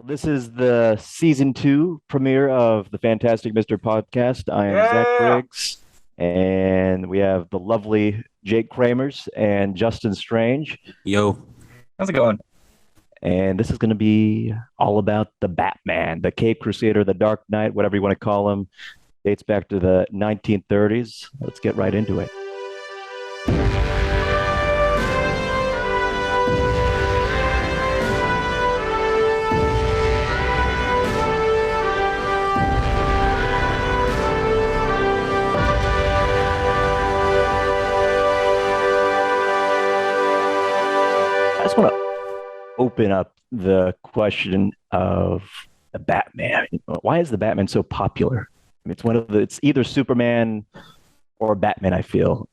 This is the season two premiere of the Fantastic Mr. Podcast. I am Zach Yeah. Briggs, and we have the lovely Jake Kramers and Justin Strange. Yo, How's it going? And this is going to be all about the Batman, the Cape Crusader, the Dark Knight, whatever you want to call him. Dates back to the 1930s. Let's get right into it. I just want to open up the question of the Batman. Why is the Batman so popular? I mean, it's either Superman or Batman, I feel.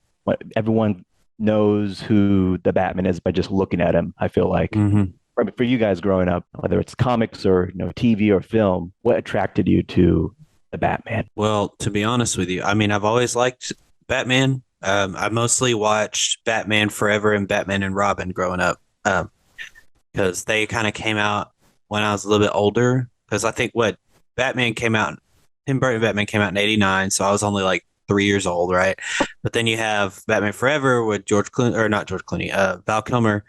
Everyone knows who the Batman is by just looking at him, I feel like. hmm For you guys growing up, whether it's comics or TV or film, what attracted you to the Batman? well, to be honest with you, I mean, I've always liked Batman. I mostly watched Batman Forever and Batman and Robin growing up because they kind of came out when I was a little bit older. Because I think what Batman came out, Tim Burton Batman came out in '89, so I was only like 3 years old, right? But then you have Batman Forever with George Clooney, or not George Clooney, Val Kilmer,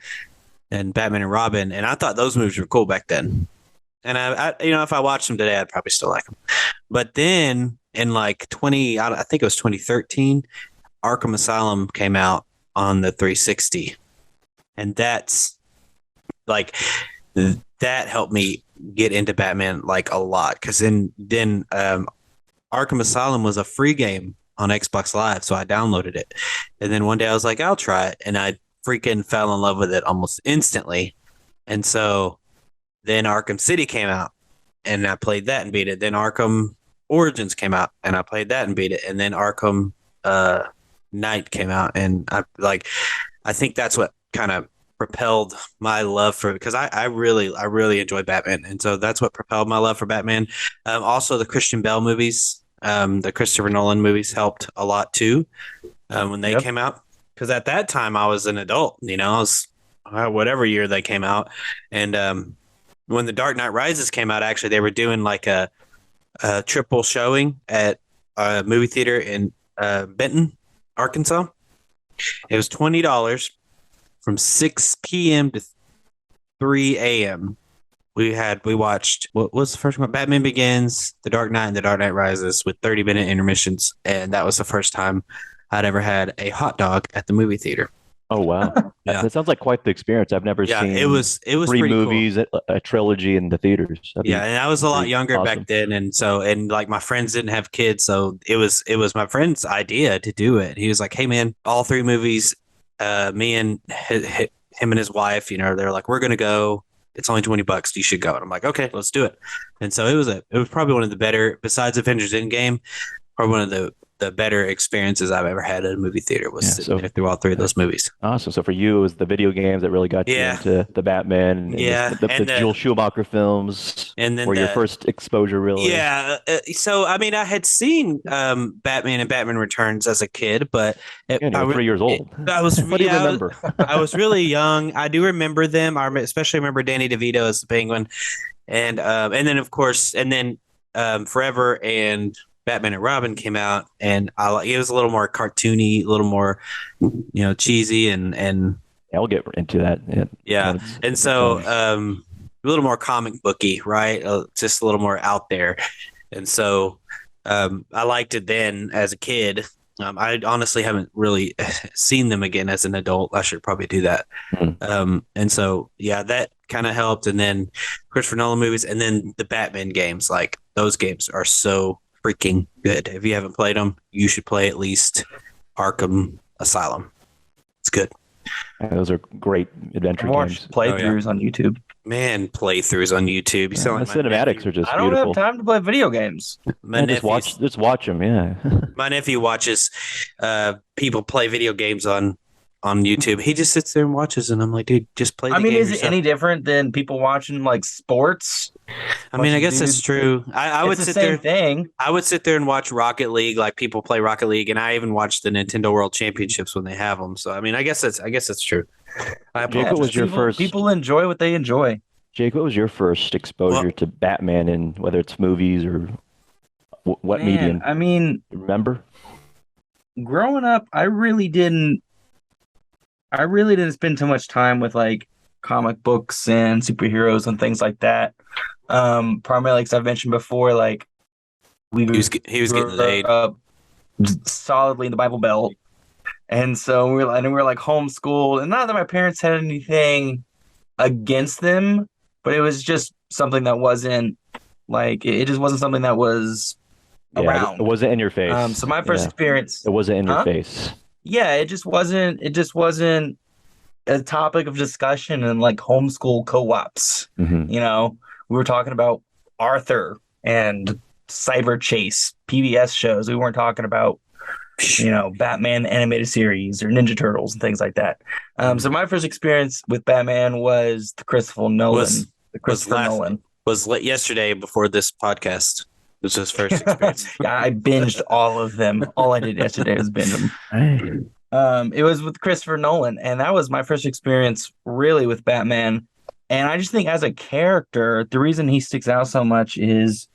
and Batman and Robin, and I thought those movies were cool back then. And if I watched them today, I'd probably still like them. But then in like I think it was 2013, Arkham Asylum came out on the 360, and that's like that helped me get into Batman like a lot because then Arkham Asylum was a free game on Xbox Live, so I downloaded it, and then one day I was like, I'll try it, and I freaking fell in love with it almost instantly, and so then Arkham City came out, and I played that and beat it. Then Arkham Origins came out, and I played that and beat it. And then Arkham Knight came out, and I think that's what kind of propelled my love for because I really enjoy Batman, and so that's what propelled my love for Batman. Also, the Christian Bale movies, the Christopher Nolan movies helped a lot too when they Yep. came out. Because at that time I was an adult, I was whatever year they came out, and when The Dark Knight Rises came out, actually, they were doing like a triple showing at a movie theater in Benton, Arkansas. It was $20 from 6 p.m. to 3 a.m. We watched what was the first one? Batman Begins, The Dark Knight, and The Dark Knight Rises with 30-minute intermissions, and that was the first time I'd ever had a hot dog at the movie theater. Oh, wow. Yeah. That sounds like quite the experience. I've never Yeah, seen it was three pretty cool. movies, a trilogy in the theaters. That'd be Yeah, and I was a lot pretty younger awesome. back then, and like my friends didn't have kids, so it was my friend's idea to do it. He was like, "Hey, man, all three movies, me and him and his wife, they're like, we're gonna go. It's only $20. You should go." And I'm like, "Okay, let's do it." And so it was probably one of the better, besides Avengers Endgame, probably one of the better experiences I've ever had at a movie theater was Yeah, sitting so there through all three of those movies. awesome. So for you, it was the video games that really got you Yeah, into the Batman and yeah, the and Joel Schumacher films and then were your the first exposure, really. Yeah, so I mean, I had seen Batman and Batman Returns as a kid, but Yeah, you were 3 years old. I was What do you yeah, remember? I was really young. I do remember them. Especially remember Danny DeVito as the Penguin, and then of course, and then Forever and Batman and Robin came out, and it was a little more cartoony, a little more cheesy, and I'll get into that. yeah, when it's and so done. a little more comic booky, right? Just a little more out there, and so I liked it then as a kid. I honestly haven't really seen them again as an adult. I should probably do that. Hmm. And so yeah, that kind of helped. And then Christopher Nolan movies, and then the Batman games. Like those games are so freaking good. If you haven't played them, you should play at least Arkham Asylum. It's good. Those are great adventure I've watched games. playthroughs on YouTube. Man, playthroughs on YouTube. You sound The like my cinematics nephew. are just I don't beautiful. have time to play video games. My Yeah, just watch them. Yeah. my nephew watches people play video games on YouTube. He just sits there and watches, and I'm like, dude, just play the I mean, game is it yourself. any different than people watching like sports? I mean, I bunch of guess that's dudes? true. I would It's the sit same there. thing. I would sit there and watch Rocket League, like people play Rocket League, and I even watch the Nintendo World Championships when they have them. So I mean, I guess that's true. I Jake, what apologize. was your People, first? people enjoy what they enjoy. Jake, what was your first exposure Well, to Batman, in whether it's movies or what Man, medium? I mean, Remember? growing up, I really didn't spend too much time with like comic books and superheroes and things like that. Primarily, because I've mentioned before, like we he was getting grew laid. up solidly in the Bible Belt, and so we were like homeschooled. And not that my parents had anything against them, but it was just something that wasn't like it just wasn't something that was Yeah, it around. wasn't in your face. So my first Yeah, experience, it wasn't in your huh? face. Yeah, it just wasn't. It just wasn't a topic of discussion in like homeschool co-ops. Hmm. You know, we were talking about Arthur and Cyber Chase PBS shows. We weren't talking about, Batman the animated series or Ninja Turtles and things like that. So my first experience with Batman was Was The was Christopher last Nolan. yesterday before this podcast. This was his first Yeah, experience. I binged all of them. All I did yesterday was binge them. Hey. It was with Christopher Nolan, and that was my first experience really with Batman. And I just think as a character, the reason he sticks out so much is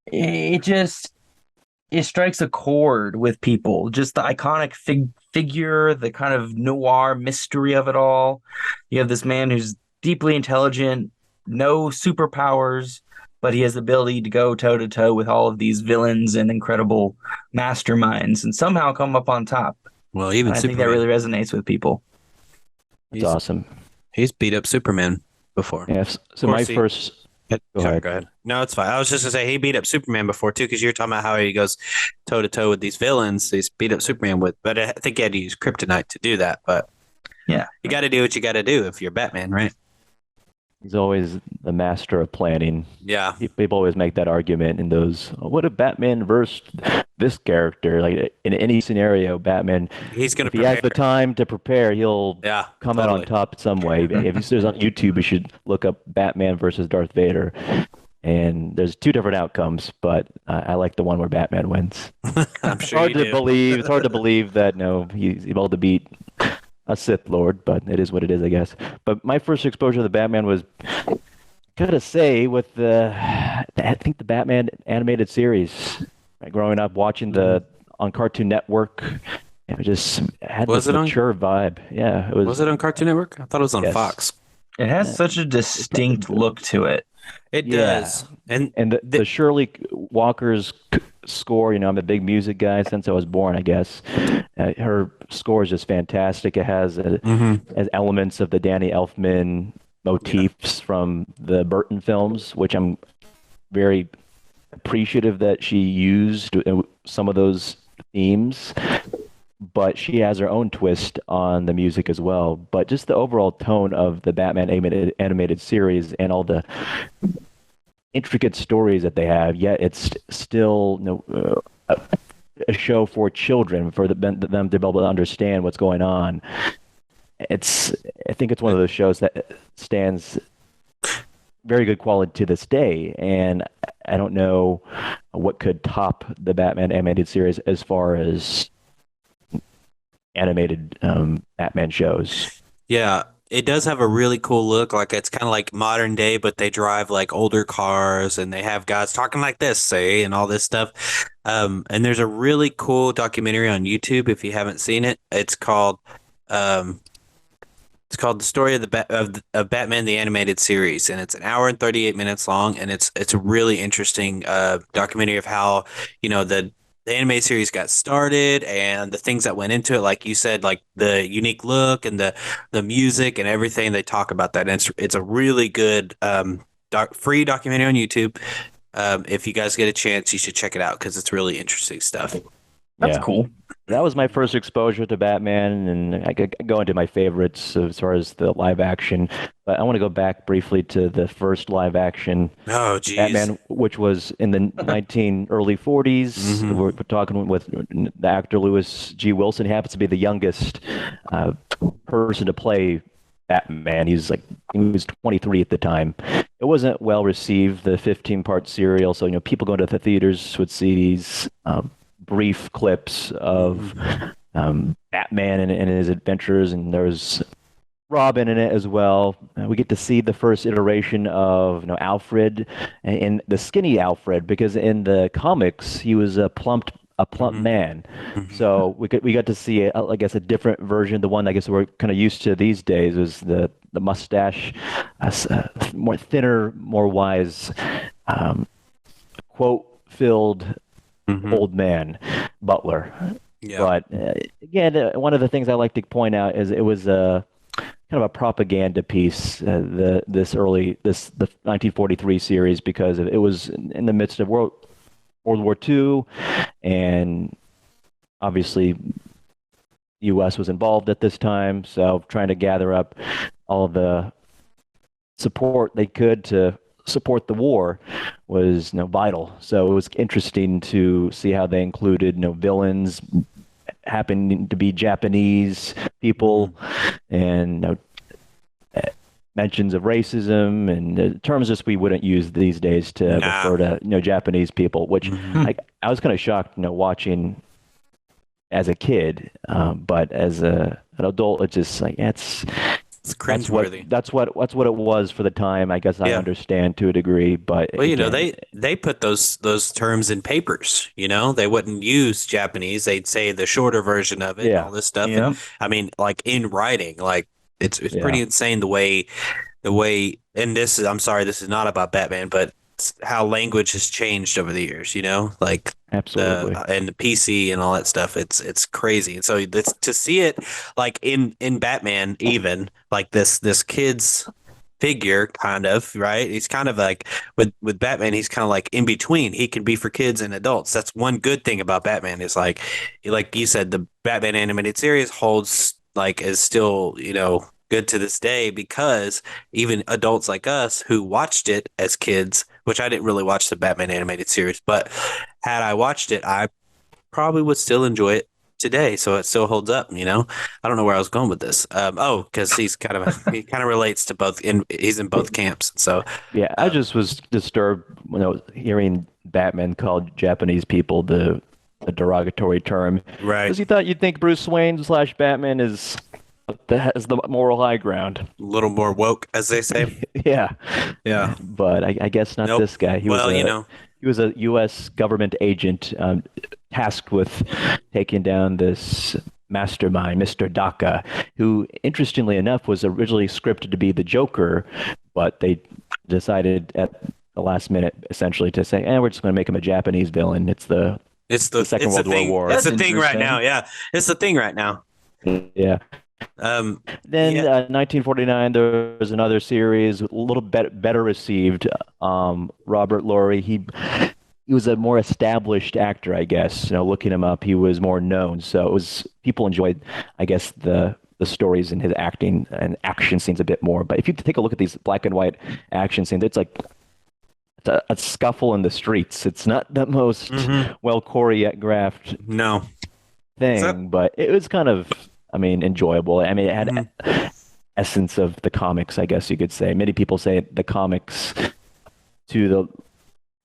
it just it strikes a chord with people. Just the iconic figure, the kind of noir mystery of it all. You have this man who's deeply intelligent, no superpowers, but he has the ability to go toe to toe with all of these villains and incredible masterminds and somehow come up on top. Well, And even I think that Superman. really resonates with people. That's He's awesome. he's beat up Superman before. Yeah. Of So my course, he. first. Go Sorry, ahead. go ahead. No, it's fine. I was just gonna say he beat up Superman before too, because you're talking about how he goes toe to toe with these villains. He's beat up Superman with, but I think he had to use kryptonite to do that. But Yeah. you got to do what you got to do if you're Batman, right? He's always the master of planning. Yeah, People always make that argument in those. "Oh, what if Batman versed this character? Like in any scenario, Batman, he's gonna if he has prepare. the time to prepare, he'll Yeah, come out on totally. top some way. If you search on YouTube, you should look up Batman versus Darth Vader, and there's two different outcomes. But I like the one where Batman wins. I'm It's sure hard you to do. believe. It's hard to believe that no, he's able to beat a Sith Lord, but it is what it is, I guess. But my first exposure to the Batman was, gotta say, with I think the Batman animated series. Right, growing up watching Mhm. the on Cartoon Network, it just had Was this it on? mature vibe. Yeah, it Was was. it on Cartoon Network? I thought it was on Yes. Fox. It has Yeah. such a distinct look to it. It Yeah. does, and And the Shirley Walker's score, I'm a big music guy since I was born, I guess. Her score is just fantastic. It has elements of the Danny Elfman yeah, motifs from the Burton films, which I'm very appreciative that she used some of those themes, but she has her own twist on the music as well. But just the overall tone of the Batman animated series and all the intricate stories that they have, yet it's still a show for children, for them to be able to understand what's going on. It's, I think it's one of those shows that stands very good quality to this day, and I don't know what could top the Batman animated series as far as animated Batman shows. yeah. It does have a really cool look. Like it's kind of like modern day, but they drive like older cars and they have guys talking like this, say, and all this stuff. And there's a really cool documentary on YouTube if you haven't seen it. Um, It's called The Story of of Batman the Animated Series, and it's an hour and 38 minutes long, and it's a really interesting documentary of how the animated series got started and the things that went into it. Like you said, like the unique look and the music and everything. They talk about that, and it's a really good free documentary on YouTube. If you guys get a chance, you should check it out because it's really interesting stuff. That's Yeah. cool. That was my first exposure to Batman, and I could go into my favorites as far as the live action. But I want to go back briefly to the first live action Oh, geez. Batman, which was in the early 40s. Hmm. We're talking with the actor Lewis G. Wilson. He happens to be the youngest uh, person to play Batman. He was 23 at the time. It wasn't well received, the 15-part serial. So people going to the theaters would see these brief clips of Batman and his adventures, and there was Robin in it as well. We get to see the first iteration of Alfred and the skinny Alfred because in the comics he was a plump Hmm. man. Hmm. So we got to see I guess a different version. The one I guess we're kind of used to these days was the mustache, more thinner, more wise, um, quote filled Hmm. old man butler. Yeah. But again, one of the things I like to point out is it was kind of a propaganda piece, the 1943 series, because it was in the midst of World War II, and obviously U.S. was involved at this time, so trying to gather up all the support they could to support the war was vital. So it was interesting to see how they included villains happening to be Japanese Hmm. people and mentions of racism and terms just we wouldn't use these days to Nah. refer to Japanese people, which Hmm. Hmm. I was kind of shocked watching as a kid, but as an adult it's just like It's cringeworthy. that's what it was for the time. I guess I Yeah. understand to a degree, but Well, again, they put those terms in papers. They wouldn't use Japanese. They'd say the shorter version of it and yeah, all this stuff. And Yeah. I mean, like in writing, like it's yeah, pretty insane the way. And this is I'm sorry, this is not about Batman, but it's how language has changed over the years. Like the absolutely. and the PC and all that stuff. It's crazy. And so to see it like in Batman, even like this kid's figure kind of right, he's kind of like with Batman, he's kind of like in between. He can be for kids and adults. That's one good thing about Batman is like you said, the Batman animated series holds like is still good to this day because even adults like us who watched it as kids, which I didn't really watch the Batman animated series, but had I watched it, I probably would still enjoy it today. So it still holds up. I don't know where I was going with this. Because he kind of relates to both. He's in both camps. So, Yeah, I um, just was disturbed when I was hearing Batman called Japanese people the derogatory term right, because you thought you'd think Bruce Wayne slash Batman has the moral high ground. a little more woke, as they say. Yeah, Yeah. but I guess not Nope. this guy. Well, He was a U.S. government agent tasked with taking down this mastermind, Mr. Daka, who, interestingly enough, was originally scripted to be the Joker, but they decided at the last minute, essentially, to say, "We're just going to make him a Japanese villain." It's the Second it's the World War thing. war. It's That's the thing right now. interesting. Yeah, it's the thing right now. Yeah. Um, Then yeah. 1949, there was another series, a little better received. Robert Laurie, he was a more established actor, I guess. Looking him up, he was more known. So it was people enjoyed, I guess, the stories and his acting and action scenes a bit more. But if you take a look at these black and white action scenes, it's like a scuffle in the streets. It's not the most Hmm. well choreographed No. So. thing, but it was kind of, I mean, enjoyable. I mean, it Mhm. had essence of the comics, I guess you could say. Many people say the comics to the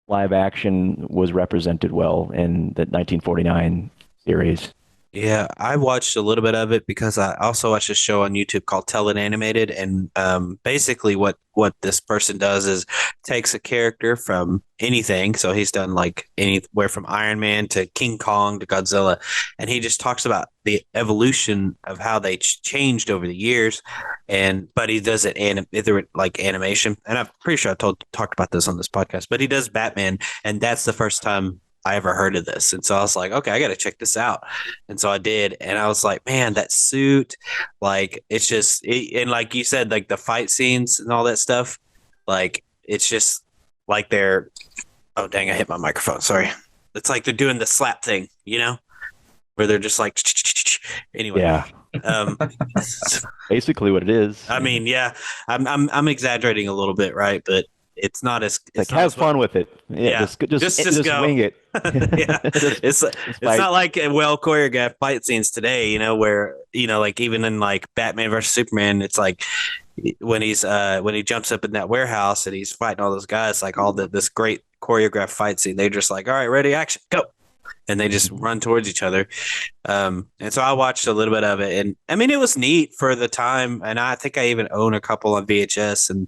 live action was represented well in the 1949 series. Yeah, I watched a little bit of it because I also watched a show on YouTube called Tell It Animated, and basically what this person does is takes a character from anything. So he's done like anywhere from Iron Man to King Kong to Godzilla, and he just talks about the evolution of how they changed over the years. And but he does it through like animation, and I'm pretty sure I talked about this on this podcast. But he does Batman, and that's the first time I ever heard of this. And so I was like, okay, I got to check this out. And so I did. And I was like, man, that suit, like, and like you said, like the fight scenes and all that stuff, like, it's just like oh, dang, I hit my microphone. Sorry. It's like they're doing the slap thing, where they're just like, anyway. Yeah, Um, basically what it is. I mean, yeah, I'm exaggerating a little bit, right? But It's like have well. fun with it. Yeah, Yeah, just just go. wing it. Yeah, just, it's just it's fight. not like well choreographed fight scenes today, where like even in like Batman versus Superman, it's like when he jumps up in that warehouse and he's fighting all those guys, like all this great choreographed fight scene. They're just like, all right, ready, action, go. and they just run towards each other. And so I watched a little bit of it, and I mean, it was neat for the time, and I think I even own a couple on VHS, and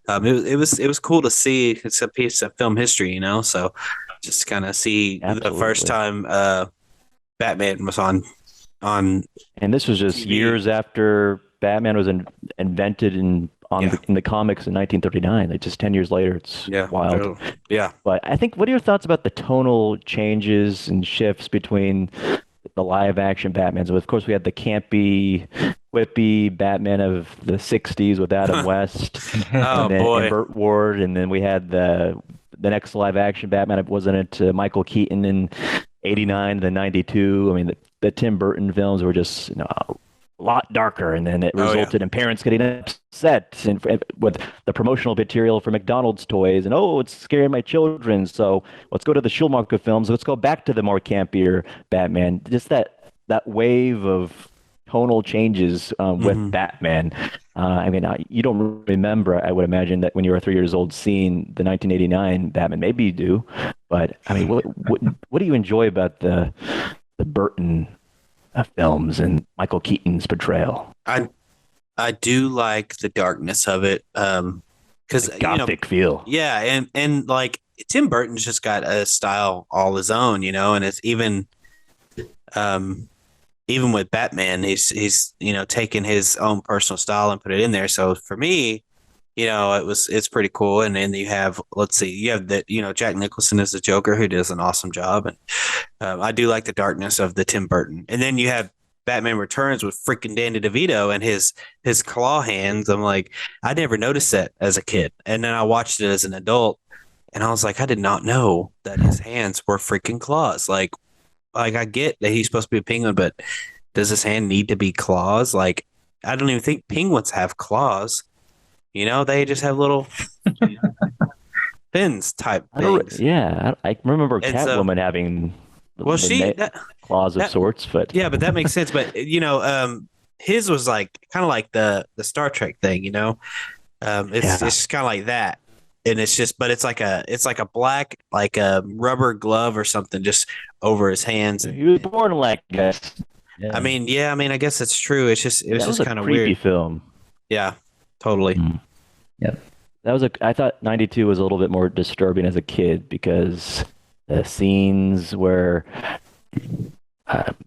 it was cool to see. It's a piece of film history, so just kind of see the first time Batman was on. And this was just TV. years after Batman was invented in the comics in 1939. Like just 10 years later, it's wild. Yeah. But I think, what are your thoughts about the tonal changes and shifts between the live action Batmans? Of course, we had the campy, whippy Batman of the 60s with Adam West Oh, and boy. and Burt Ward. And then we had the next live action Batman, wasn't it Michael Keaton in 89 and then 92? I mean, the Tim Burton films were just, a lot darker, and then it resulted in parents getting upset with the promotional material for McDonald's toys, and it's scaring my children. So let's go to the Schumacher films. Let's go back to the more campier Batman. Just that wave of tonal changes with Batman. I mean, you don't remember, I would imagine, that when you were 3 years old seeing the 1989 Batman. Maybe you do, but I mean, what do you enjoy about the Burton films and Michael Keaton's portrayal? I do like the darkness of it, because gothic feel. Yeah, and like Tim Burton's just got a style all his own, and it's even with Batman, he's taken his own personal style and put it in there. So for me, it's pretty cool. And then you have, let's see, you have Jack Nicholson as the Joker, who does an awesome job, and I do like the darkness of the Tim Burton. And then you have Batman Returns with freaking Danny DeVito and his claw hands. I'm like, I never noticed that as a kid, and then I watched it as an adult, and I was like, I did not know that his hands were freaking claws. Like I get that he's supposed to be a penguin, but does his hand need to be claws? Like, I don't even think penguins have claws. They just have little fins type things. I remember Catwoman having claws of sorts, but yeah, but that makes sense. But his was like kind of like the Star Trek thing. It's just kind of like that, and but it's like a black, like a rubber glove or something just over his hands. He was born like that. Yeah. I mean, I guess it's true. It was just kind of creepy weird film. Yeah, totally. Yep. I thought 92 was a little bit more disturbing as a kid, because the scenes where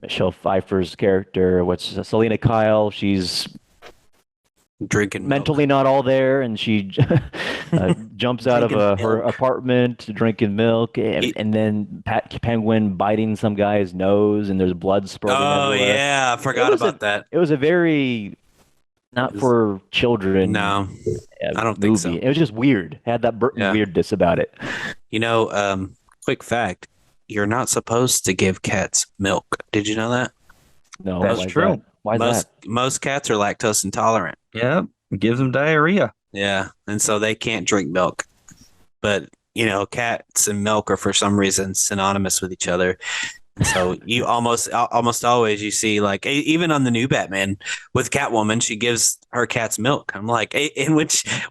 Michelle Pfeiffer's character, Selena Kyle, she's drinking mentally not all there, and she jumps out of her apartment drinking milk, and then Penguin biting some guy's nose, and there's blood spurting everywhere. Yeah, I forgot about that. It was a very not for children. No, I don't think so. It was just weird. It had that Burton weirdness about it. Quick fact: you're not supposed to give cats milk. Did you know that? No, that's true. Why is that? Most cats are lactose intolerant. Yeah, it gives them diarrhea. Yeah, and so they can't drink milk. But cats and milk are for some reason synonymous with each other. So you almost always you see, like, even on the new Batman with Catwoman, she gives her cats milk. I'm like,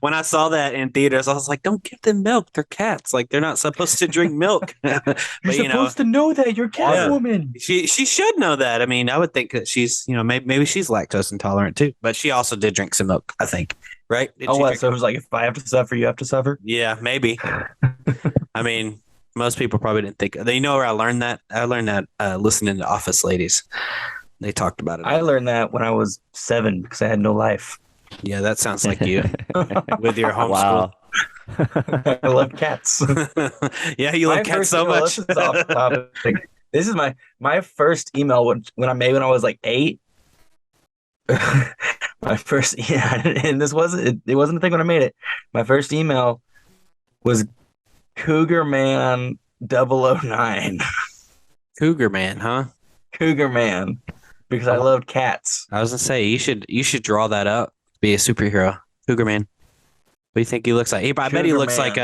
when I saw that in theaters, I was like, don't give them milk. They're cats. Like, they're not supposed to drink milk. But, you're supposed to know that. You're Catwoman. She should know that. I mean, I would think that she's, maybe she's lactose intolerant too. But she also did drink some milk, I think. Right? So it was like, if I have to suffer, you have to suffer? Yeah, maybe. I mean, most people probably didn't think. You know where I learned that? I learned that listening to Office Ladies. They talked about it. I learned that when I was 7 because I had no life. Yeah, that sounds like you with your homeschool. Wow. I love cats. Yeah, you love cats so much. This is my first email when I made when I was like 8. My first, and it wasn't a thing when I made it. My first email was Cougar Man 009. Cougar Man, huh? Cougar Man, because I loved cats. I was gonna say you should draw that up. Be a superhero, Cougar Man. What do you think he looks like? I bet he looks like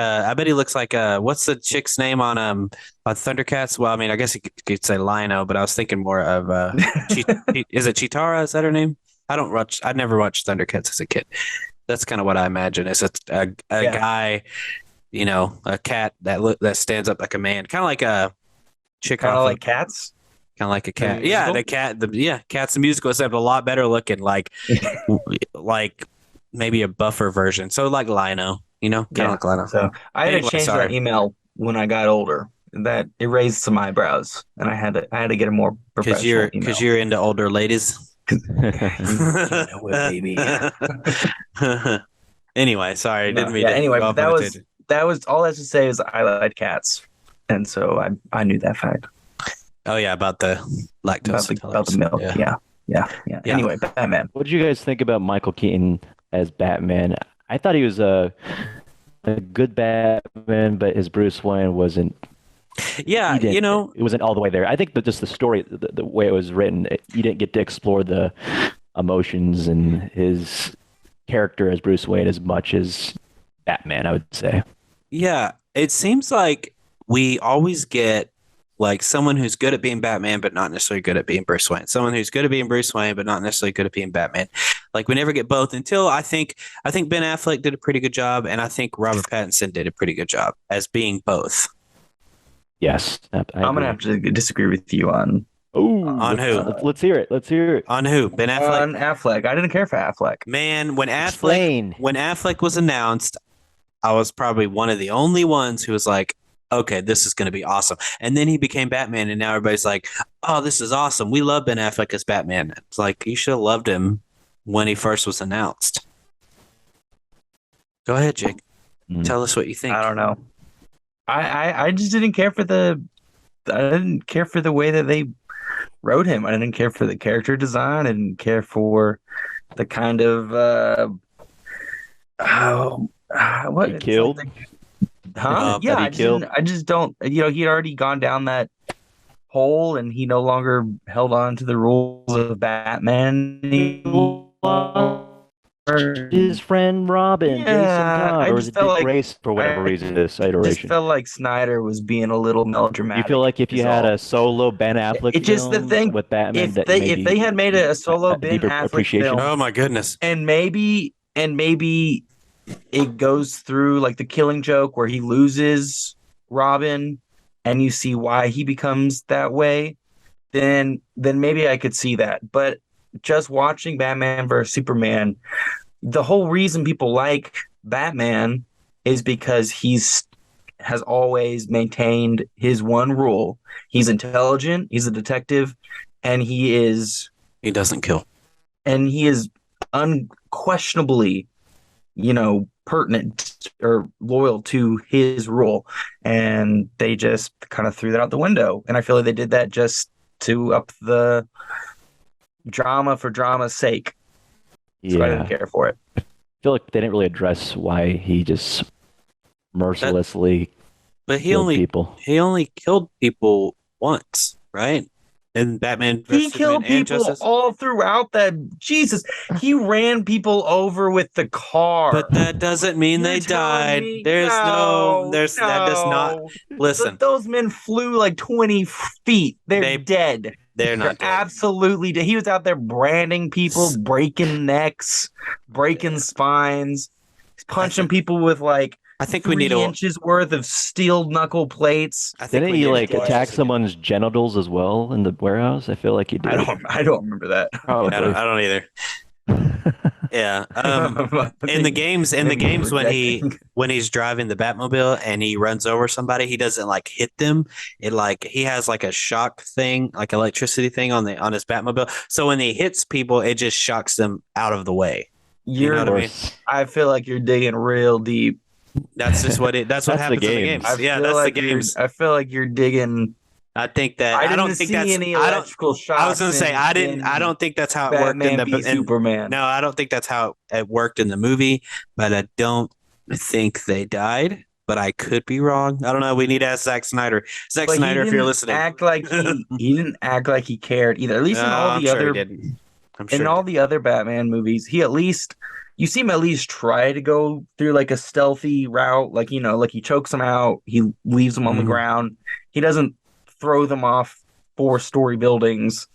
what's the chick's name on Thundercats? Well, I mean, I guess you could say Lino, but I was thinking more of is it Chitara? Is that her name? I never watched Thundercats as a kid. That's kind of what I imagine. It's a guy, a cat that stands up like a man, kind of like chick Kind off of of like Cats. kind of like a The cat. Yeah, musical? Cat's the musical, except a lot better looking, like maybe a buffer version. So like Lino, kind of Yeah. like Lino. So I had to Anyway, change that sorry, email when I got older. That it raised some eyebrows, and I had to get a more because professional because email. you're into older ladies. You know it, baby. Anyway, sorry, No, didn't mean yeah. to Anyway, go but off on a tangent. that was all that to say is I like cats, and so I knew that fact Oh yeah, about the lactose about the intolerance. milk. Yeah, Yeah. yeah. Anyway, Batman. What did you guys think about Michael Keaton as Batman? I thought he was a good Batman, but his Bruce Wayne wasn't. Yeah, He didn't. It wasn't all the way there. I think that just the story, the way it was written, you didn't get to explore the emotions and his character as Bruce Wayne as much as Batman, I would say. yeah. It seems like we always get like someone who's good at being Batman, but not necessarily good at being Bruce Wayne. Someone who's good at being Bruce Wayne, but not necessarily good at being Batman. Like we never get both until I think Ben Affleck did a pretty good job, and I think Robert Pattinson did a pretty good job as being both. Yes, I I'm gonna agree. have to disagree with you on Oh, On who? let's hear it. Let's hear it. On who? Ben Affleck? Affleck. I didn't care for Affleck. Man, Explain. when Affleck was announced, I was probably one of the only ones who was like, okay, this is going to be awesome. And then he became Batman, and now everybody's like, oh, this is awesome. We love Ben Affleck as Batman. It's like, you should have loved him when he first was announced. Go ahead, Jake. Mm. Tell us what you think. I don't know. I just didn't care for the way that they wrote him. I didn't care for the character design. I didn't care for the kind of what He it's killed? like huh? That he killed? I just don't. He'd already gone down that hole, and he no longer held on to the rules of Batman anymore. His friend Robin, Jason Yeah, Todd, I or is just it felt Dick like Grayson for whatever I reason, this just iteration? felt like Snyder was being a little Do melodramatic. you feel like if you is had all. a solo Ben Affleck It just the film thing. with Batman that If they maybe had made a solo a Ben deeper Affleck appreciation? film, Oh, my goodness. and maybe it goes through like the Killing Joke where he loses Robin, and you see why he becomes that way, then maybe I could see that. But just watching Batman versus Superman, the whole reason people like Batman is because he's has always maintained his one rule. He's intelligent, he's a detective, and He doesn't kill. he is unquestionably, pertinent or loyal to his rule. And they just kind of threw that out the window. And I feel like they did that just to up the drama for drama's sake. So I didn't Yeah, care for it. I feel like they didn't really address why he just mercilessly But killed people. he only killed people once, right? In Batman He versus Superman killed and people Justice. all throughout that. Jesus, he ran people over with the car. But that doesn't mean You're they telling died. me? That does not. Listen, Those men flew like 20 feet. They're They- dead. they're not dead. Absolutely dead. He was out there branding people, breaking necks, breaking spines, punching people with like I think we 3 need to. inches worth of steel knuckle plates. I think Didn't we he need like to watch attack this again. someone's genitals as well in the warehouse? I feel like he did. I don't remember that. Probably. I don't either. Yeah. In the games when he's driving the Batmobile and he runs over somebody, he doesn't like hit them. It like he has like a shock thing, like electricity thing on his Batmobile. So when he hits people, it just shocks them out of the way. You know what I mean? I feel like you're digging real deep. That's just what That's happens the in the games. games. Yeah, feel that's like the games. I feel like you're digging. I think that I I don't didn't think see that's any I don't electrical shocks. I was gonna say I don't think that's how it worked in Batman v the Superman. No, I don't think that's how it worked in the movie, but I don't think they died. But I could be wrong. I don't know. We need to ask Zack Snyder. Zack But Snyder, if you're didn't listening. act like he didn't act like he cared either. At least in all I'm the sure he other did. I'm sure in he all did. the other Batman movies, you see him at least try to go through like a stealthy route, like like he chokes them out, he leaves them on the Mhm. ground. He doesn't throw them off 4-story buildings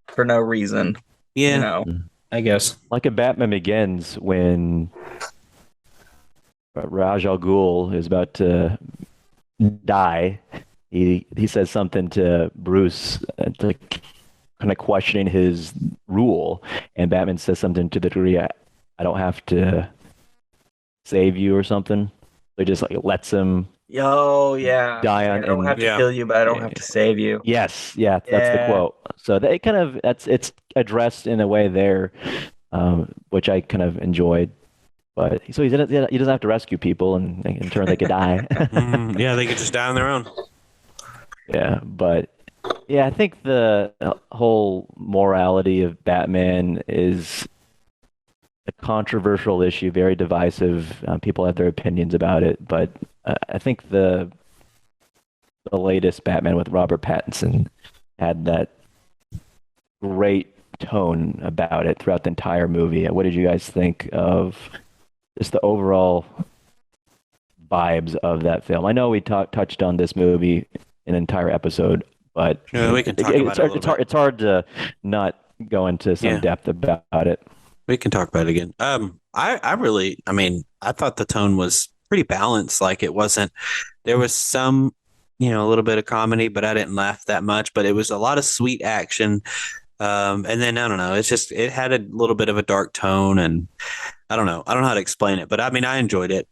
for no reason. Yeah, I guess. Like in Batman Begins, when Raj Al Ghul is about to die, he says something to Bruce, like kind of questioning his rule, and Batman says something to the degree, I don't have to save you or something. So he just like lets him Oh yeah. die Yeah, on I don't and have to Yeah. kill you, but I don't have to save you. yes, yeah, that's the Yeah. quote. So they kind of that's it's addressed in a way there, which I kind of enjoyed. But so he doesn't have to rescue people, and in turn they could die. Yeah, they could just die on their own. Yeah, but yeah, I think the whole morality of Batman is a controversial issue, very divisive. People have their opinions about it, but I think the latest Batman with Robert Pattinson had that great tone about it throughout the entire movie. What did you guys think of just the overall vibes of that film? I know we touched on this movie in an entire episode, but Yeah, we can talk about it a little bit. it's hard to not go into some Yeah. depth about it. We can talk about it again. I really, I mean, I thought the tone was pretty balanced. Like it wasn't, there was some, a little bit of comedy, but I didn't laugh that much. But it was a lot of sweet action. And then I don't know, it's just it had a little bit of a dark tone, and I don't know how to explain it, but I mean, I enjoyed it.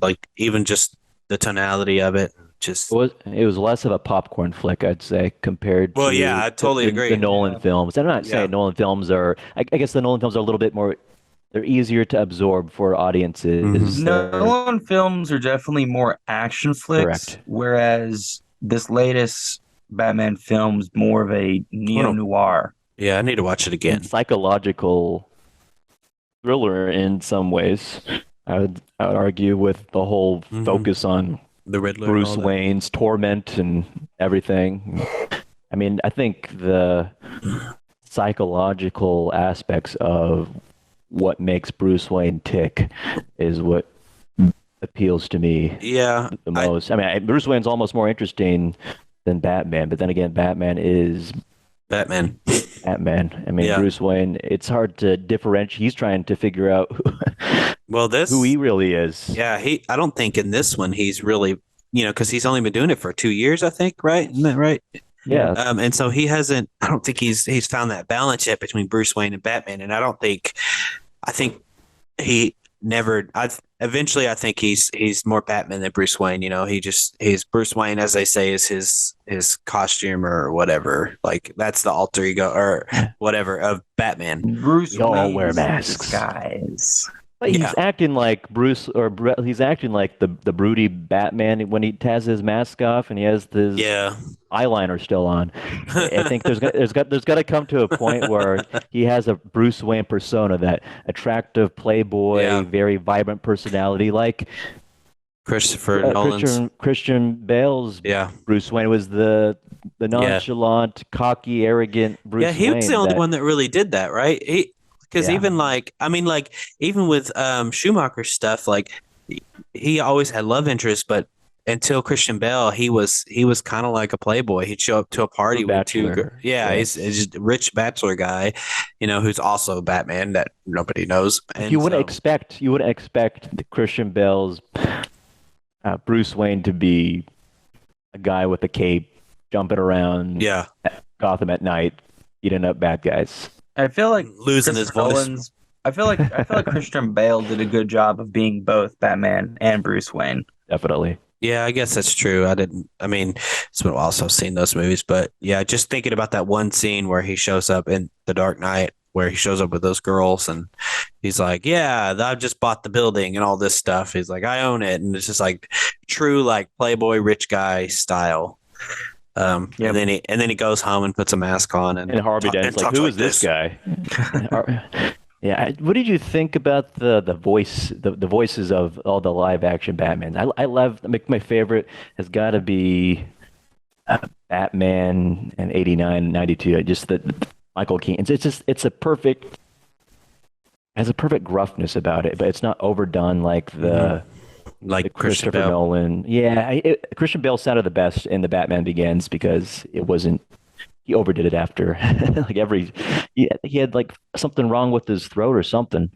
Like even just the tonality of it, just It was less of a popcorn flick, I'd say, compared well, yeah, to I totally agree. the Nolan films. I'm not Yeah. saying Nolan films are. I guess the Nolan films are a little bit more. They're easier to absorb for audiences. They're Nolan films are definitely more action flicks, correct. whereas this latest Batman film's more of a neo noir. Yeah, I need to watch it again. And psychological thriller in some ways. I would argue with the whole Mhm. focus on The Riddler, and Bruce all that. Wayne's torment and everything. I mean, I think the psychological aspects of what makes Bruce Wayne tick is what appeals to me Yeah, the most. I mean, Bruce Wayne's almost more interesting than Batman, but then again, Batman is Batman. Batman. I mean, Yeah. Bruce Wayne, it's hard to differentiate. He's trying to figure out Well, this, who he really is. yeah, I don't think in this one he's really, because he's only been doing it for 2 years, I think, right? Isn't that right? Yeah. And so he hasn't. I don't think he's found that balance yet between Bruce Wayne and Batman, and I think he never. Eventually, I think he's more Batman than Bruce Wayne. He's Bruce Wayne, as they say, is his costume or whatever. Like that's the alter ego or whatever of Batman. Bruce We all Wayne's wear masks. disguise. But he's Yeah. acting like Bruce, or he's acting like the broody Batman when he has his mask off and he has his Yeah. eyeliner still on. I think there's got to come to a point where he has a Bruce Wayne persona, that attractive playboy, Yeah. very vibrant personality, like Christopher Nolan's. Christian Bale's Yeah. Bruce Wayne was the nonchalant, cocky, arrogant Bruce Yeah, he was Wayne the only that- one that really did that, right? Because Yeah. even even with Schumacher's stuff, like he always had love interests, but until Christian Bale, he was kind of like a playboy. He'd show up to a party with two Bachelor. yeah, Yeah. he's just a rich bachelor guy, who's also Batman that nobody knows. And you wouldn't expect the Christian Bale's Bruce Wayne to be a guy with a cape jumping around yeah, Gotham at night, beating up bad guys. I feel like losing his Christopher voice. Nolan's- I feel like Christian Bale did a good job of being both Batman and Bruce Wayne. Definitely. Yeah, I guess that's true. I mean, it's been a while since I've seen those movies, but yeah, just thinking about that one scene where he shows up in The Dark Knight, where he shows up with those girls and he's like, yeah, I've just bought the building and all this stuff. He's like, I own it. And it's just like true, like Playboy rich guy style. Yep. And then he goes home and puts a mask on and Harvey Dent's like, talks who like is this guy? Yeah, what did you think about the voices of all the live action Batmans? I love, my favorite has got to be Batman in 89, 92. Just the Michael Keaton. It's a perfect, has a perfect gruffness about it, but it's not overdone like the like Christopher Christian Bale. Nolan. Yeah, Christian Bale sounded the best in the Batman Begins because it wasn't. He overdid it after, like he had like something wrong with his throat or something.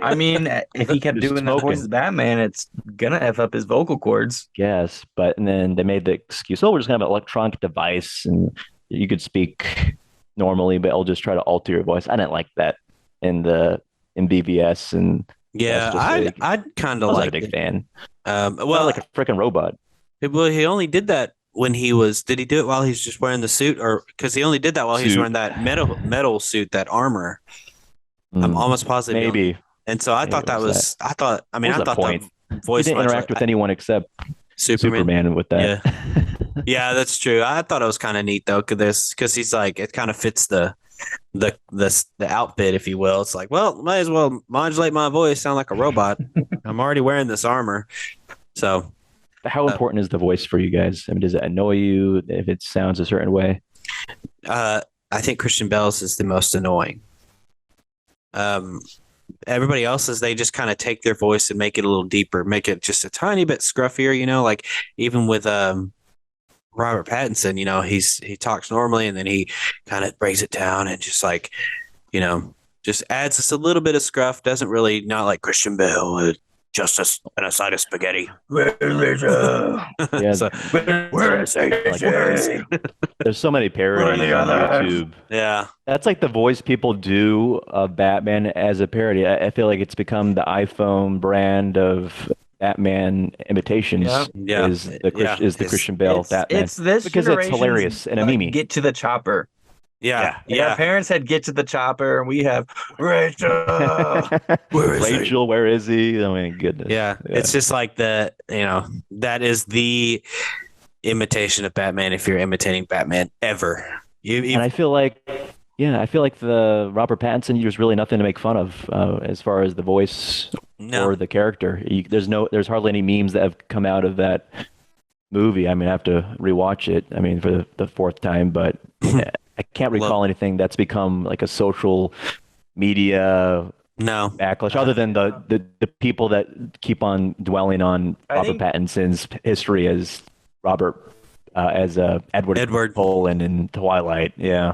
I mean, if he kept Just doing that voice smoking. as Batman, it's gonna f up his vocal cords. Yes, but and then they made the excuse, oh, we're just gonna have an electronic device and you could speak normally, but it'll just try to alter your voice. I didn't like that in the in BVS and Yeah, Justice League. I'd kind I of wasn't a like big it. fan. Felt Well, like a freaking robot. he only did that when he was. Did he do it while he's just wearing the suit, or because he only did that while he was Suit. wearing that metal suit, that armor? I'm Mm, almost positive he only. maybe. And so I Maybe thought it that was that. was. I thought. I What mean, was I the thought the point? He voice didn't interact with anyone except Superman. Superman with that. Yeah, yeah, that's true. I thought it was kind of neat though, because he's like it kind of fits the outfit, if you will. It's like, well, might as well modulate my voice, sound like a robot. I'm already wearing this armor, so How uh, important is the voice for you guys? I mean, does it annoy you if it sounds a certain way? uh, I think Christian Bell's is the most annoying. Um, Everybody else's, they just kind of take their voice and make it a little deeper, make it just a tiny bit scruffier. Like even with Robert Pattinson, he talks normally and then he kind of breaks it down and just like, just adds just a little bit of scruff. Doesn't really, not like Christian Bale with just a side of spaghetti. Yeah, So Where is like there's so many Where are parodies the on others? YouTube. yeah, That's like the voice people do of Batman as a parody. I feel like it's become the iPhone brand of Batman Yeah. imitations yeah, yeah. is the It's Christian Bale Batman It's this because it's generation's hilarious and a meme. get to the chopper. yeah, Yeah. Like our yeah. parents had get to the chopper, and we have Rachel. Where is he? Rachel, where is he? Oh my goodness. Yeah, Yeah. it's just like that is the imitation of Batman if you're imitating Batman ever. And I feel like, yeah, I feel like the Robert Pattinson, there's really nothing to make fun of as far as the voice No, or the character. There's hardly any memes that have come out of that movie. I mean, I have to rewatch it. I mean, for the fourth time, but I can't Well, recall anything that's become like a social media no. backlash, other than the people that keep on dwelling on I Robert think Pattinson's history as Robert as Edward Edward. Cullen in Twilight. Yeah.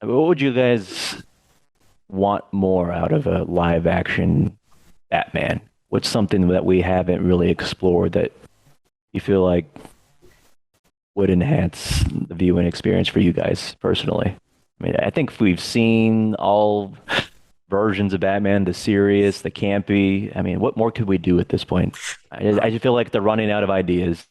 What would you guys want more out of a live action Batman? What's something that we haven't really explored that you feel like would enhance the viewing experience for you guys personally? I mean, I think we've seen all versions of Batman, the serious, the campy. I mean, what more could we do at this point? I just feel like they're running out of ideas.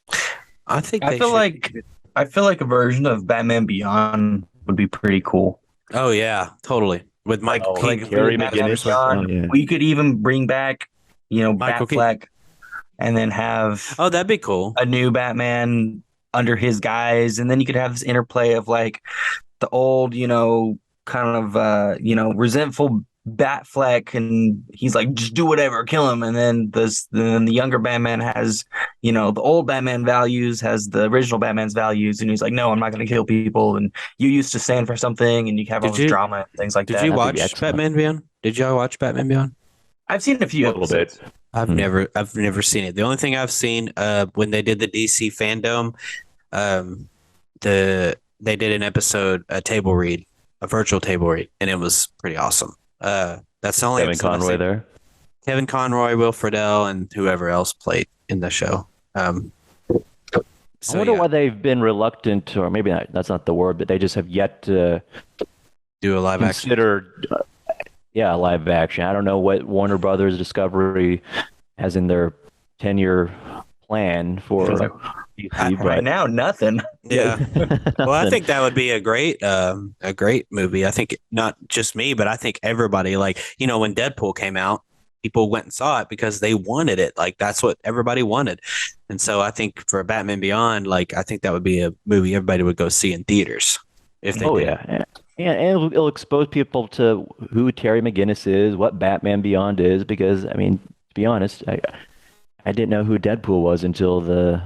I think I they feel should. like I feel like a version of Batman Beyond would be pretty cool. Oh yeah, totally. With Like Michael Oh, like Keaton. Terry Batman McGinnis. Oh, Beyond. yeah. We could even bring back, Michael Keaton. Batfleck, and then have Oh, that'd be cool. a new Batman under his guise, and then you could have this interplay of like the old, kind of resentful Batfleck, and he's like, just do whatever, kill him. And then the younger Batman has, the old Batman values, has the original Batman's values, and he's like, no, I'm not going to kill people. And you used to stand for something, and you have all Did this you drama and things like did that. you That'd be watch excellent. Batman Beyond? Did y'all watch Batman Beyond? I've seen a few A little bit. episodes. I've Hmm. never seen it. The only thing I've seen when they did the DC fandom, um they did an episode, a table read, a virtual table read, and it was pretty awesome. That's the only Kevin episode I've Conroy seen. there. Kevin Conroy, Will Friedle, and whoever else played in the show. I So wonder yeah, why they've been reluctant, or maybe not, that's not the word, but they just have yet to do a live action. consider, yeah, live action. I don't know what Warner Brothers Discovery has in their 10-year plan for Feels like DC, right but now, nothing. Yeah. Well, I nothing. think that would be a great movie. I think not just me, but I think everybody, like, when Deadpool came out, people went and saw it because they wanted it. Like, that's what everybody wanted. And so I think for Batman Beyond, like, I think that would be a movie everybody would go see in theaters if they Oh did. yeah, and it'll expose people to who Terry McGinnis is, what Batman Beyond is, because I mean, to be honest, I didn't know who Deadpool was until the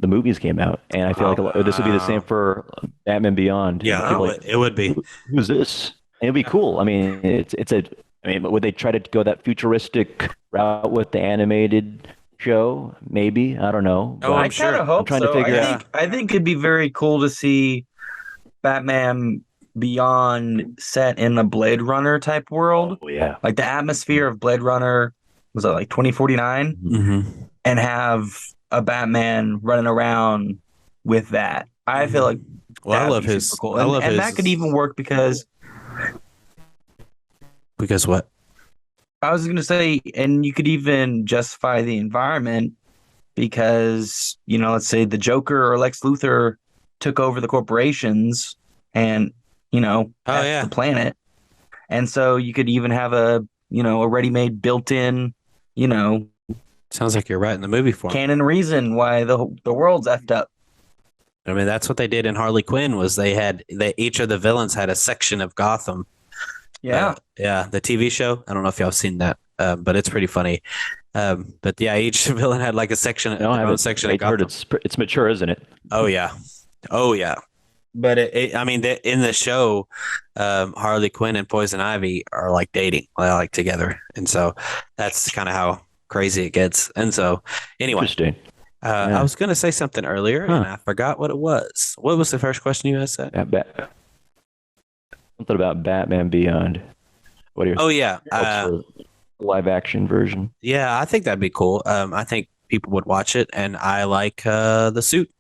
movies came out, and I feel like this will be the same for Batman Beyond. And Yeah, people are like, it would be. who's this? And it'd be cool. I mean, I mean, would they try to go that futuristic route with the animated show? Maybe, I don't know. Oh, But I'm I sure. kind of hope trying to so. figure out- I think it'd be very cool to see Batman beyond set in a Blade Runner type world. Oh yeah. Like the atmosphere of Blade Runner, was that like 2049? Mm-hmm. And have a Batman running around with that. I feel like Well, that'd be super cool. I love And his that could even work because what? I was going to say, and you could even justify the environment because, let's say the Joker or Lex Luthor took over the corporations and, Oh F yeah. the planet. And so you could even have a ready-made built-in, you know, Sounds like you're right in the movie form. canon reason why the world's effed up. I mean, that's what they did in Harley Quinn was each of the villains had a section of Gotham. Yeah. Yeah, the TV show. I don't know if y'all have seen that, but it's pretty funny. But yeah, each villain had like a section, No, I their own haven't. section I of heard Gotham. it's mature, isn't it? Oh yeah, oh yeah. But I mean, in the show, Harley Quinn and Poison Ivy are like dating, like together, and so that's kind of how crazy it gets. And so, anyway, Interesting. I Yeah. was going to say something earlier, and I forgot what it was. What was the first question you asked? Something about Batman Beyond. What are your Oh yeah, thoughts for live action version? yeah. I think that'd be cool. I think people would watch it, and I like the suit.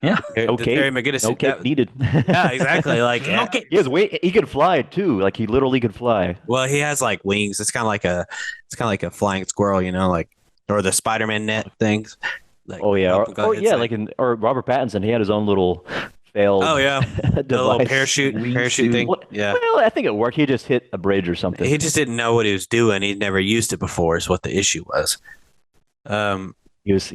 Yeah. No The Terry cape. McGinnis No suit. cape needed. Yeah, exactly. Like, Okay. He has he could fly too. Like he literally could fly. well, he has like wings. It's kind of like a flying squirrel, like, or the Spider-Man net things. Like, Oh yeah. Or it's yeah, like or Robert Pattinson, he had his own little failed oh yeah, the little device. parachute Wingsuit. thing. Well, Yeah, well, I think it worked. He just hit a bridge or something. he just didn't know what he was doing. He'd never used it before. Is what the issue was. He's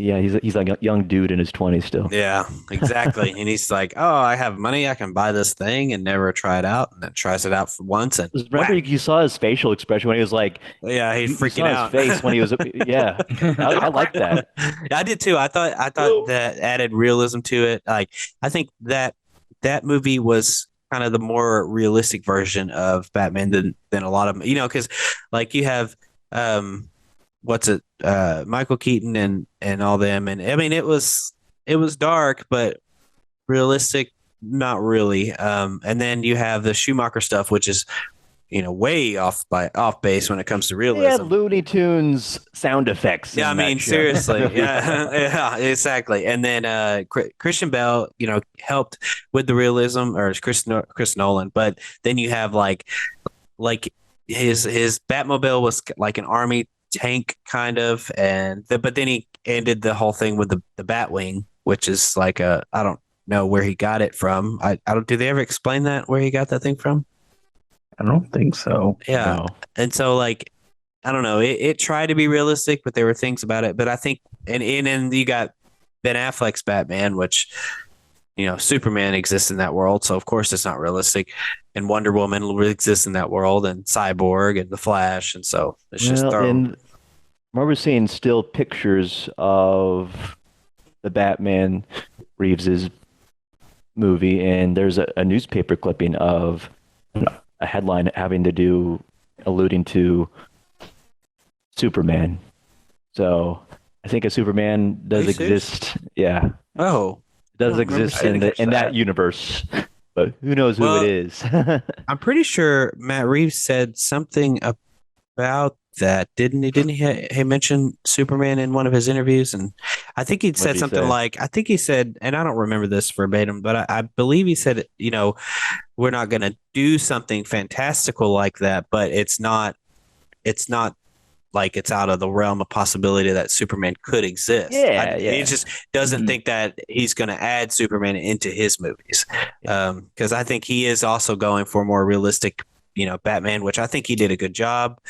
like a young dude in his 20s still. Yeah, exactly. And he's like, "Oh, I have money. I can buy this thing and never try it out." And then tries it out for once, and Remember, whack. you saw his facial expression when he was like, Yeah, he's you freaking saw out. his face when he was, yeah. I like that. I did too. I thought that added realism to it. Like, I think that movie was kind of the more realistic version of Batman than a lot of them. Because like you have what's it Michael Keaton and all them, and I mean it was dark but realistic, not really. And then you have the Schumacher stuff, which is way off base when it comes to They had realism. Looney Tunes sound effects. Yeah, I in that mean, show. seriously. Yeah, yeah, exactly. And then Christian Bell, helped with the realism, or Chris Nolan. But then you have like his Batmobile was like an army tank kind of, but then he ended the whole thing with the Batwing, which is like I don't know where he got it from. I don't. Do they ever explain that where he got that thing from? I don't think so. Yeah, No. and so like I don't know. It tried to be realistic, but there were things about it. But I think, and you got Ben Affleck's Batman, which Superman exists in that world, so of course it's not realistic. And Wonder Woman exists in that world, and Cyborg and the Flash, and so it's just Well, thrown. and I remember seeing still pictures of the Batman Reeves's movie, and there's a newspaper clipping of a headline alluding to Superman. So I think a Superman does you serious? exist. Yeah, Oh, does I don't remember exist seeing in that that. universe. But who knows who Well, it is? I'm pretty sure Matt Reeves said something about that, didn't he? Didn't he mention Superman in one of his interviews? And I think he'd What said did he something say? like, I think he said, and I don't remember this verbatim, but I believe he said, we're not going to do something fantastical like that, but it's not like it's out of the realm of possibility that Superman could exist. Yeah, He yeah. just doesn't Mhm. think that he's going to add Superman into his movies. Because I think he is also going for a more realistic, Batman, which I think he did a good job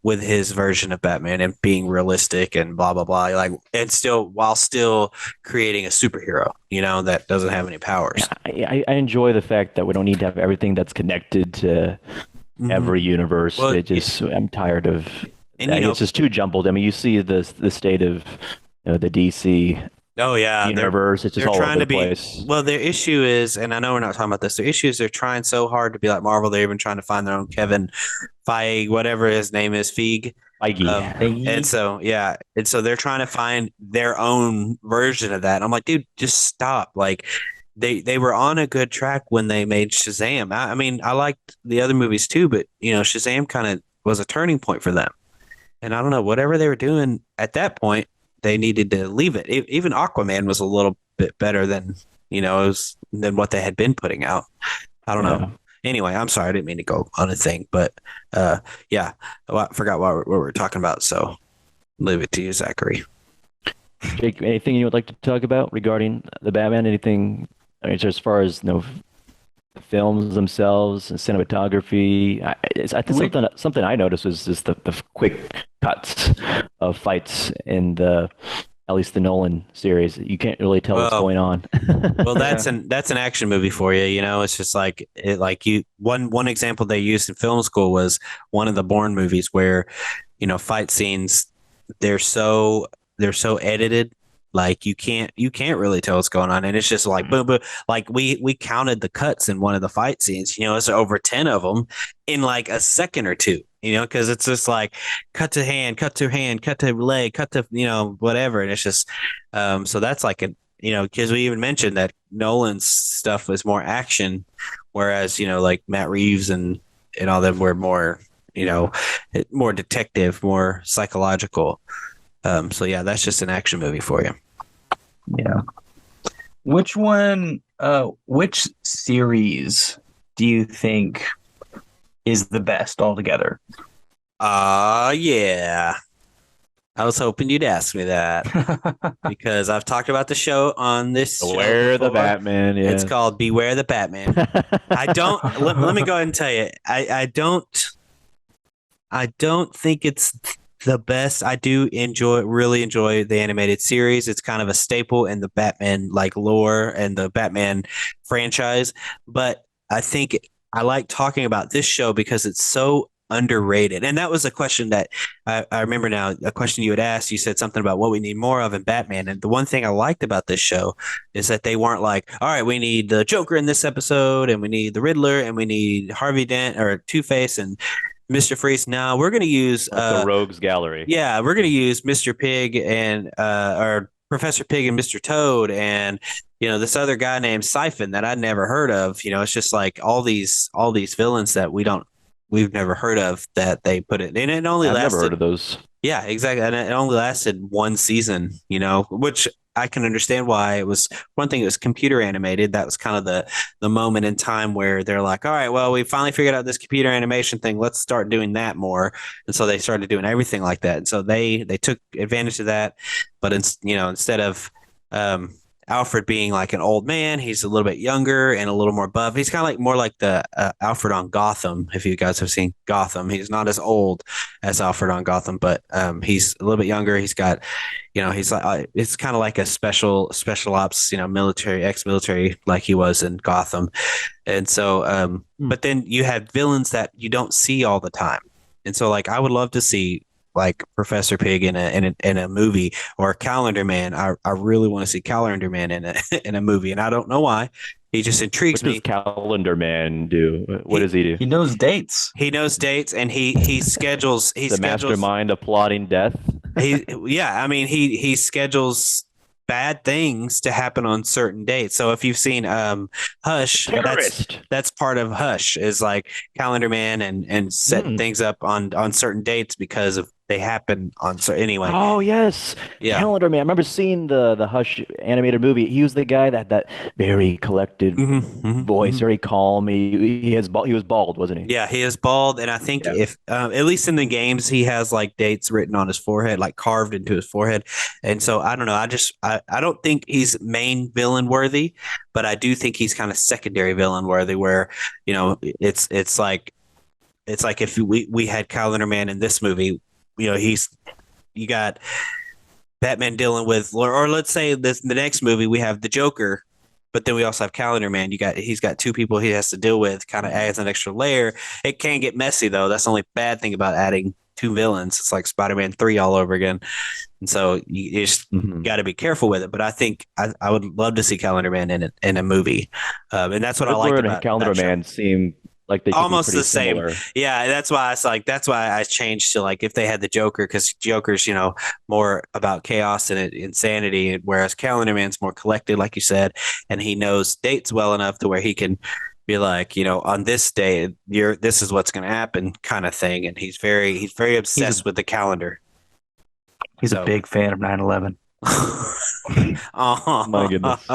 with his version of Batman and being realistic and blah blah blah. Like, and while still creating a superhero, that doesn't have any powers. I enjoy the fact that we don't need to have everything that's connected to every universe. Well, I'm tired of. And, It's just too jumbled. I mean, you see the state of the DC oh yeah, universe. It's just they're all trying over to the be place. well. Their issue is, and I know we're not talking about this. Their issue is they're trying so hard to be like Marvel. They're even trying to find their own Kevin Feige, whatever his name is, Feige. Feige. And so they're trying to find their own version of that. And I'm like, dude, just stop. Like, they were on a good track when they made Shazam. I mean, I liked the other movies too, but Shazam kind of was a turning point for them. And I don't know, whatever they were doing at that point, they needed to leave it. Even Aquaman was a little bit better than than what they had been putting out. I don't know. Yeah. Anyway, I'm sorry, I didn't mean to go on a thing, but yeah, I forgot what we were talking about. So leave it to you, Zachary. Jake, anything you would like to talk about regarding the Batman? Anything, I mean, as far as the films themselves and cinematography? I think something I noticed was just the quick cuts of fights in at least the Nolan series. You can't really tell what's Well, going on. well, that's an action movie for you. It's just like you one example they used in film school was one of the Bourne movies where fight scenes they're so they're so edited, like you can't really tell what's going on, and it's just like boom boom. Like we counted the cuts in one of the fight scenes. It's over 10 of them in like a second or two. Because it's just like cut to hand, cut to hand, cut to leg, cut to whatever, and it's just so that's like because we even mentioned that Nolan's stuff was more action, whereas like Matt Reeves and all them were more more detective, more psychological. So yeah, that's just an action movie for you. Yeah. Which series do you think is the best altogether? Yeah. I was hoping you'd ask me that because I've talked about the show on this show Beware the before. Batman. It's Yeah. called Beware the Batman. I don't let me go ahead and tell you. I don't think it's the best. I do really enjoy the animated series. It's kind of a staple in the Batman like lore and the Batman franchise. But I think I like talking about this show because it's so underrated. And that was a question that I remember now, a question you had asked. You said something about what we need more of in Batman. And the one thing I liked about this show is that they weren't like, all right, we need the Joker in this episode, and we need the Riddler, and we need Harvey Dent or Two-Face and Mr. Freeze. Now we're going to use Like the Rogues Gallery. yeah, we're going to use Mr. Pig and or Professor Pig and Mr. Toad and this other guy named Siphon that I'd never heard of. It's just like all these villains that we've never heard of that they put it, and it only I've never heard lasted. of those. Yeah, exactly. And it only lasted one season, which I can understand why. It was one thing, it was computer animated. That was kind of the moment in time where they're like, all right, well, we finally figured out this computer animation thing. Let's start doing that more. And so they started doing everything like that. And so they took advantage of that. But instead of Alfred being like an old man, he's a little bit younger and a little more buff. He's kind of like more like the Alfred on Gotham. If you guys have seen Gotham, he's not as old as Alfred on Gotham, but he's a little bit younger. He's got, he's like it's kind of like a special ops, military, ex-military, like he was in Gotham. And so, but then you have villains that you don't see all the time, and so like I would love to see like Professor Pig in a movie, or Calendar Man. I really want to see Calendar Man in a in a movie, and I don't know why. He just intrigues What does me. Calendar Man do? What does he do? He knows dates. He knows dates, and he schedules. He The schedules. mastermind of plotting death. Yeah. I mean, he schedules bad things to happen on certain dates. So if you've seen Hush, Terrorist. that's part of Hush, is like Calendar Man and setting things up on certain dates because of they happen on. So anyway, Oh yes, yeah. Calendar Man. I remember seeing the Hush animated movie. He was the guy that very collected voice, very calm. He was bald, wasn't he? Yeah, he is bald, and I think Yeah. if at least in the games he has like dates written on his forehead, like carved into his forehead. And so I don't know. I don't think he's main villain worthy, but I do think he's kind of secondary villain worthy. Where it's like if we had Calendar Man in this movie, you got Batman dealing with, or let's say the next movie we have the Joker, but then we also have Calendar Man. He's got two people he has to deal with, kind of adds an extra layer. It can get messy though. That's the only bad thing about adding two villains. It's like Spider-Man 3 all over again. And so you just got to be careful with it. But I think I would love to see Calendar Man in a movie. And that's what I like Riddler and about Calendar that show. Man seem Like they could be almost pretty the same. similar. Yeah, that's why I changed to like if they had the Joker, because Joker's more about chaos and insanity, whereas Calendar Man's more collected, like you said, and he knows dates well enough to where he can be like, on this day, this is what's going to happen, kind of thing, and he's very obsessed with the calendar. He's So. a big fan of 9/11. Oh My goodness.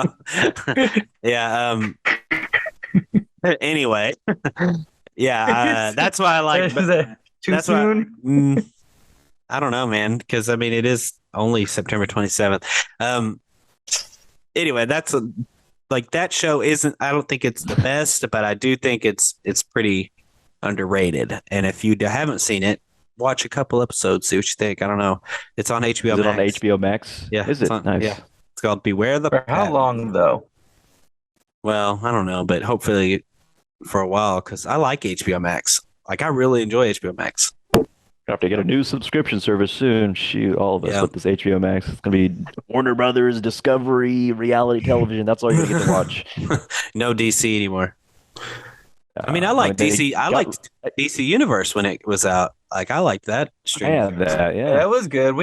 yeah. Anyway, yeah. That's why I like. Is that too That's why. soon? I don't know, man, because I mean it is only September 27th. Anyway, like that show isn't. I don't think it's the best, but I do think it's pretty underrated. And if you haven't seen it, watch a couple episodes, see what you think. I don't know. It's on HBO Is it on Max. HBO Max? Yeah, Is it's it? on, Nice. yeah. It's called Beware the For how Bat. long though? Well, I don't know, but hopefully for a while, because I like HBO Max. Like I really enjoy HBO Max. Gonna have to get a new subscription service soon. Shoot, all of us Yeah. with this HBO Max. It's gonna be Warner Brothers, Discovery, reality television. That's all you're gonna get to watch. No DC anymore. I mean, I I like mean, they DC. I got- liked DC Universe when it was out. Like I liked that I streaming. had service. that. Yeah, Yeah, that was good.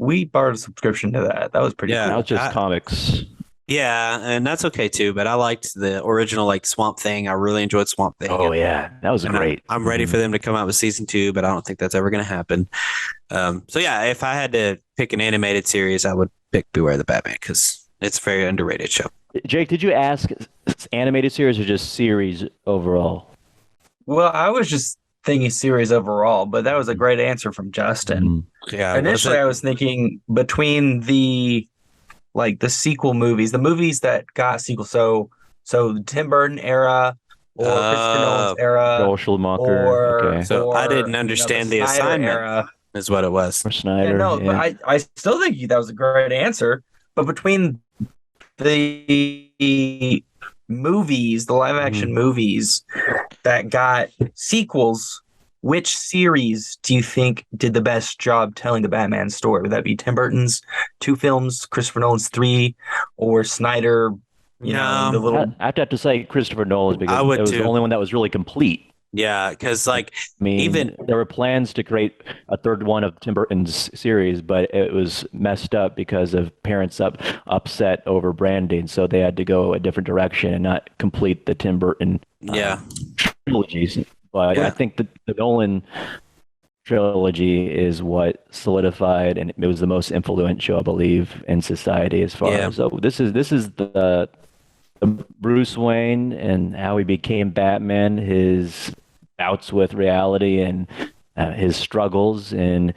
We borrowed a subscription to that. That was pretty Yeah. now cool. it's just I- comics. Yeah, and that's okay too. But I liked the original like Swamp Thing. I really enjoyed Swamp Thing. Oh yeah, that was And great. I'm ready for them to come out with season 2, but I don't think that's ever going to happen. So yeah, if I had to pick an animated series, I would pick Beware the Batman because it's a very underrated show. Jake, did you ask animated series or just series overall? Well, I was just thinking series overall, but that was a great answer from Justin. Yeah, Initially, I was thinking between the sequel movies, the movies that got sequels. So the Tim Burton era or Christopher Nolan's era, Joel Schumacher. or Okay. So I didn't or, understand the Snyder assignment. era. is what it was. Or Snyder. Yeah, no, yeah. but I still think that was a great answer. But between the movies, the live action movies that got sequels, which series do you think did the best job telling the Batman story? Would that be Tim Burton's 2 films, Christopher Nolan's 3, or Snyder? You know, the little. I have to say Christopher Nolan because I would it was too. the only one that was really complete. Yeah, because like I mean, Even- there were plans to create a third one of Tim Burton's series, but it was messed up because of parents upset over branding, so they had to go a different direction and not complete the Tim Burton yeah, trilogies. But Yeah. I think the Nolan trilogy is what solidified, and it was the most influential, I believe, in society as far Yeah. as. So this is the Bruce Wayne and how he became Batman, his bouts with reality and his struggles and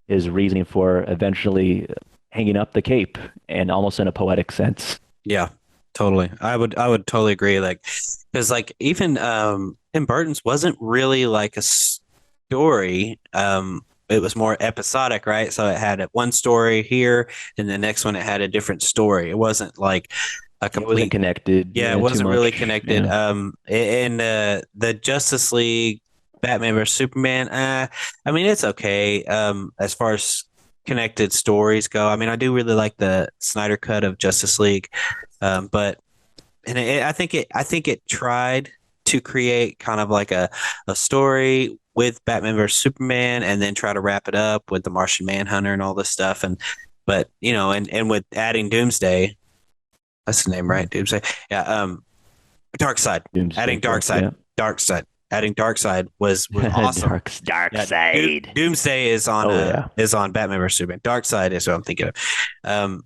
his reasoning for eventually hanging up the cape, and almost in a poetic sense. yeah, totally. I would totally agree. Like, because like even Tim Burton's wasn't really like a story. It was more episodic, right? So it had one story here, and the next one it had a different story. It wasn't like a It wasn't complete. connected. Yeah, it too wasn't really much. connected. Yeah. In the Justice League, Batman vs Superman. I mean, it's okay. As far as connected stories go, I mean, I do really like the Snyder cut of Justice League, but I think it tried to create kind of like a story with Batman vs Superman, and then try to wrap it up with the Martian Manhunter and all this stuff. But and with adding Doomsday. That's the name, right? Doomsday. Yeah. Darkseid. Doomsday Adding Clock, Darkseid. yeah. Darkseid. Adding Darkseid was awesome. Dark Yeah, side. Doomsday is on Oh, yeah. is on Batman vs Superman. Darkseid is what I'm thinking of.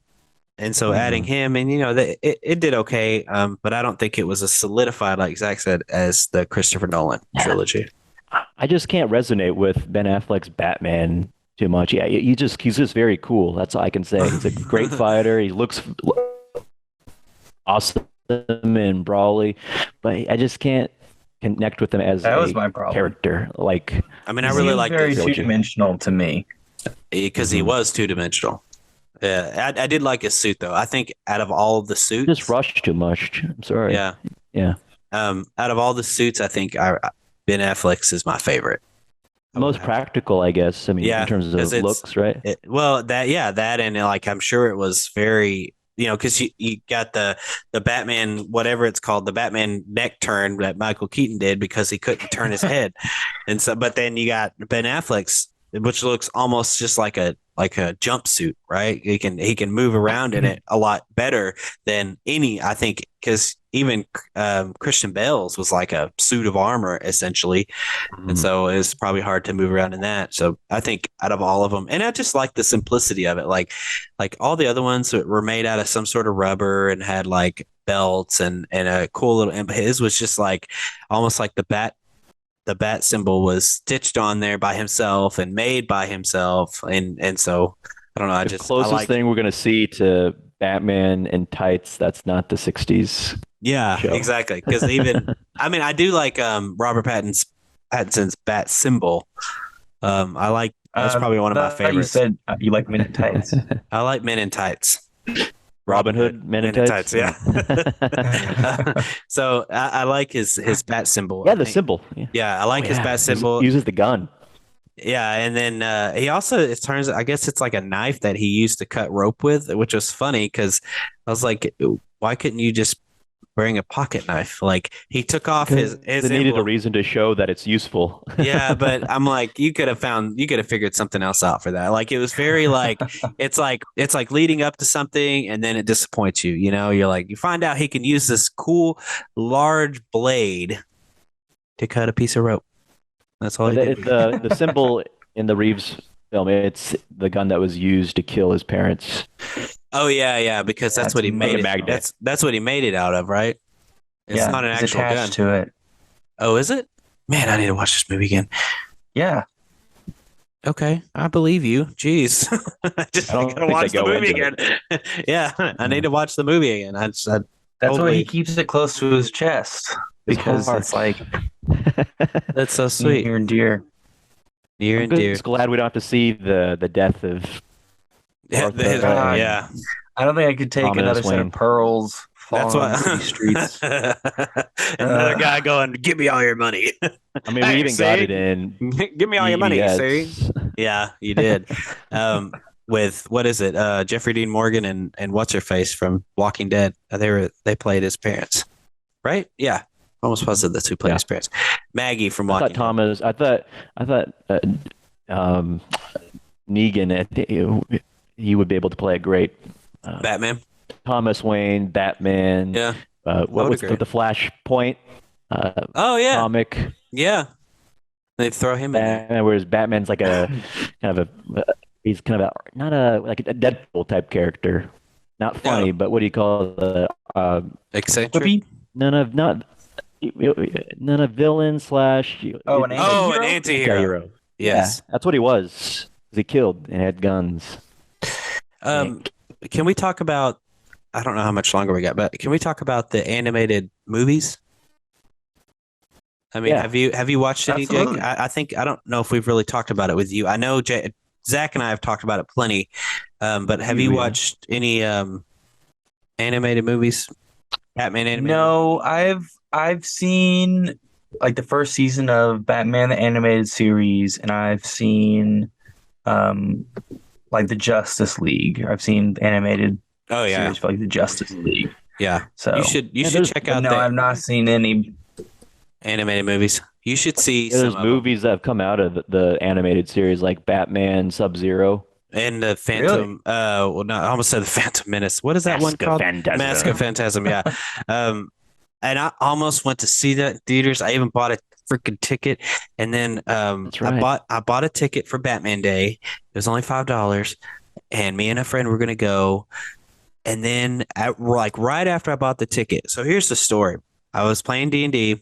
And so adding him, and it did okay. But I don't think it was as solidified, like Zach said, as the Christopher Nolan trilogy. I just can't resonate with Ben Affleck's Batman too much. Yeah, he's just very cool. That's all I can say. He's a great fighter. He looks awesome and brawly, but I just can't connect with him as That was a my problem. character. Like, I mean, I He really seemed like very trilogy. two-dimensional to me. because he was 2-dimensional. Yeah, I did like his suit though. I think out of all of the suits, just rushed too much. I'm sorry. yeah, Yeah. out of all the suits, I think Ben Affleck's is my favorite. Most practical, I guess. I mean, Yeah, in terms 'cause of it's- looks, right? That and like I'm sure it was very because you got the Batman, whatever it's called, the Batman neck turn that Michael Keaton did because he couldn't turn his head, and so but then you got Ben Affleck's, which looks almost just like a jumpsuit, right? He can move around in it a lot better than any, I think, because even Christian Bale's was like a suit of armor essentially, and Mhm. so it's probably hard to move around in that. So I think out of all of them, and I just like the simplicity of it, like all the other ones that were made out of some sort of rubber and had like belts and a cool little. And his was just like almost like the bat symbol was stitched on there by himself and made by himself, and so I don't know. The I closest like. thing we're gonna see to Batman in tights that's not the '60s Yeah, show. exactly. Because even I mean, I do like Robert Pattinson's bat symbol. I like that's probably one of my Thought you favorites. said you like Men in Tights. I like Men in Tights. Robin Robin Hood, Hood, Men in Men in Tights. Tights. Yeah. So I like his bat symbol. Yeah, I the think. symbol. Yeah. Yeah, I Oh like his yeah, bat symbol. uses the gun. Yeah, and then he also it turns I guess it's like a knife that he used to cut rope with, which was funny because I was like, why couldn't you just bring a pocket knife? Like he took off Because his they needed a emblem. reason to show that it's useful. Yeah, but I'm like, you could have figured something else out for that. Like it was very like it's like leading up to something and then it disappoints you. You're like you find out he can use this cool large blade to cut a piece of rope. That's all But he did. the symbol in the Reeves film, it's the gun that was used to kill his parents, Oh yeah, yeah, because that's That's what he like made a it. amazing. magnet. That's what he made it out of, right? It's Yeah, not an he's actual gun. attached to it. Oh, is it? Man, I need to watch this movie again. Yeah. Okay, I believe you. Jeez, I just I don't gotta think they watch the go movie into again. it. Yeah, I need Yeah. to watch the movie again. I That's why he totally. keeps it close to his chest His because heart. it's like That's so sweet. near and dear. Near I'm and dear. just glad we don't have to see the death of Yeah, Martha and yeah. I don't think I could take another Thomas set of Wayne. pearls That's falling on why. the city streets. Another guy Uh, going, "Give me all your money." I mean, we Hey, even got it see, in give me all your money. See. BVS. Yeah, you did. With what is it? Jeffrey Dean Morgan and what's her face from Walking Dead. They played his parents, right? Yeah, almost positive that's who played Yeah. his parents. Maggie from I thought Walking Dead. Thomas. I thought um, Negan. I think he would be able to play it great. Batman. Thomas Wayne, Batman. Yeah, I What would was agree. the Flashpoint Oh yeah, comic? yeah. They throw him in there. Batman, whereas Batman's like a kind of he's kind of not a like a Deadpool type character. Not funny, No, but what do you call the eccentric. Quippy? none of not none of villain slash Oh, an Oh, an anti-hero? anti-hero. anti-hero. Yeah, Yes. that's what he was. He killed and had guns. Um, can we talk about? I don't know how much longer we got, but can we talk about the animated movies? I mean, Yeah. have you watched any, Jake? Absolutely. I think I don't know if we've really talked about it with you. I know Zach and I have talked about it plenty, but have you Yeah. watched any animated movies? Batman animated? No, I've seen like the first season of Batman the animated series, and I've seen um like the Justice League. I've seen the animated Oh yeah, series for like the Justice League. yeah. So You should there's- check but out no, the I've not seen any. animated movies. You should see There's some of them. movies that have come out of the animated series like Batman, Sub-Zero. And the Phantom, well, no, I almost said the Phantom Menace. What is that one Mask of called? Phantasm. Mask of Phantasm, yeah. And I almost went to see that in theaters. I even bought a freaking ticket, and then That's right. I bought a ticket for Batman Day. It was only $5, and me and a friend were gonna go. And then, like right after I bought the ticket, so here's the story. I was playing D&D.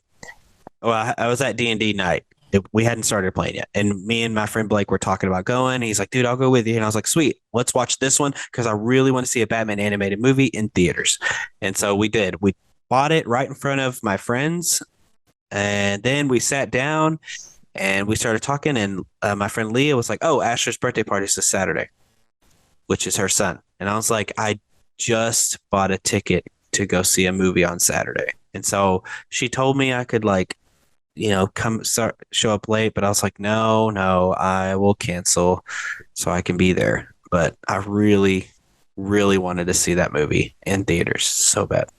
Well, I was at D&D night. We hadn't started playing yet. And me and my friend Blake were talking about going. He's like, dude, I'll go with you. And I was like, sweet, let's watch this one because I really want to see a Batman animated movie in theaters. And so we did. We bought it right in front of my friends. And then we sat down and we started talking. And my friend Leah was like, oh, Asher's birthday party is this Saturday, which is her son. And I was like, I just bought a ticket to go see a movie on Saturday. And so she told me I could show up late, but I was like, no, I will cancel so I can be there. But I really, really wanted to see that movie in theaters so bad.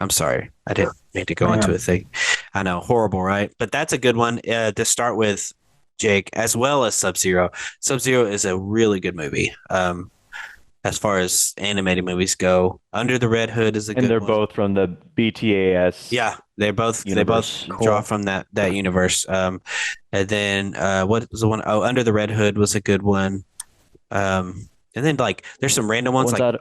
I'm sorry. I didn't mean to go into a thing. I know, horrible, right? But that's a good one to start with, Jake, as well as Sub-Zero. Sub-Zero is a really good movie. As far as animated movies go, Under the Red Hood is a And good they're one. both from the BTAS. Yeah, they both universe. draw Cool. from that universe. And then what was the one? Oh, Under the Red Hood was a good one. And then like there's some random ones like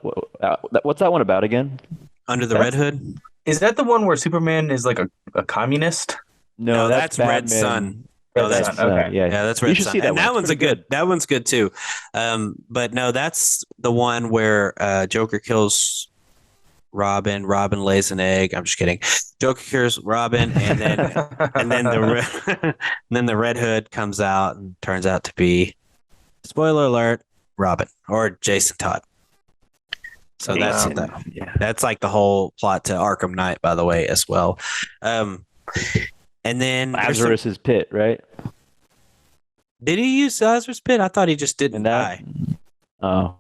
What's that one about again? Under the Red Hood. Is that the one where Superman is like a communist? No, that's Red Batman. Sun. No, Red that's Sun, okay. Yeah, that's you Red should Sun. see that And one. that It's one's pretty good. That one's good too. But no, that's the one where Joker kills Robin. Robin lays an egg. I'm just kidding. Joker kills Robin, and then and then the Red Hood comes out and turns out to be, spoiler alert, Robin or Jason Todd. So Jason. that's like the whole plot to Arkham Knight, by the way, as well. And then Lazarus's Pit, right? did he use Lazarus Pit? I thought he just didn't And that. die. Oh,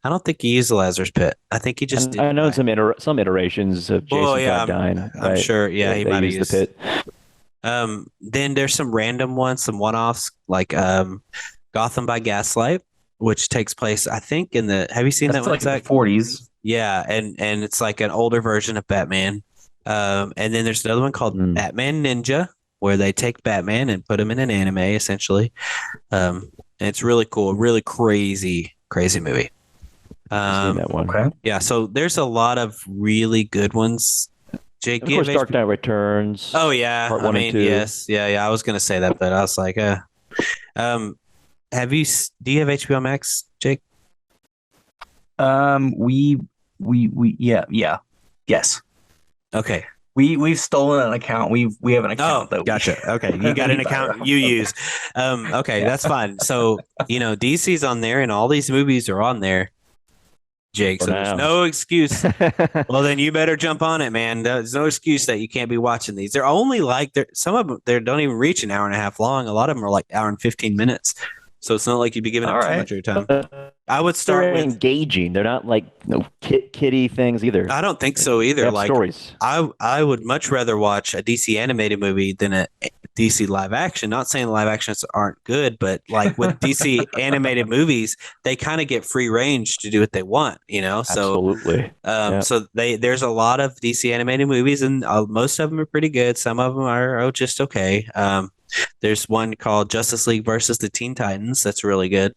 I don't think he used the Lazarus Pit. I think he just and did. I know some iterations of Jason Well, yeah, Todd dying. I'm right? sure. Yeah, he they might have used used the pit. Then there's some random ones, some one-offs, like Gotham by Gaslight, which takes place, I think, in the. Have you seen That's that one, like Zach? the 40s. Yeah, and it's like an older version of Batman. And then there's another one called Batman Ninja, where they take Batman and put him in an anime, essentially. And it's really cool, really crazy movie. I've seen that one. Okay. Yeah, so there's a lot of really good ones. Jake, Of do you course, have Dark HP? Knight Returns. Oh yeah, Part I 1 and mean 2. yes, yeah. I was gonna say that, but I was like, have you? Do you have HBO Max, Jake? Yes. Okay. We've stolen an account. We have an account that gotcha. Okay, you got an we buy account our- you use. Okay, that's fine. So DC's on there, and all these movies are on there, Jake. For So there's now. no excuse. Well, then you better jump on it, man. There's no excuse that you can't be watching these. They're only like some of them. They don't even reach an hour and a half long. A lot of them are like hour and 15 minutes. So it's not like you'd be giving up All too right. much of your time. I would They're start with. engaging. They're not like kitty things either. I don't think so They either. have Like stories. I would much rather watch a DC animated movie than a DC live action. Not saying live actions aren't good, but like with DC animated movies, they kind of get free range to do what they want, So Absolutely. so there's a lot of DC animated movies, and most of them are pretty good. Some of them are just okay. There's one called Justice League versus the Teen Titans that's really good.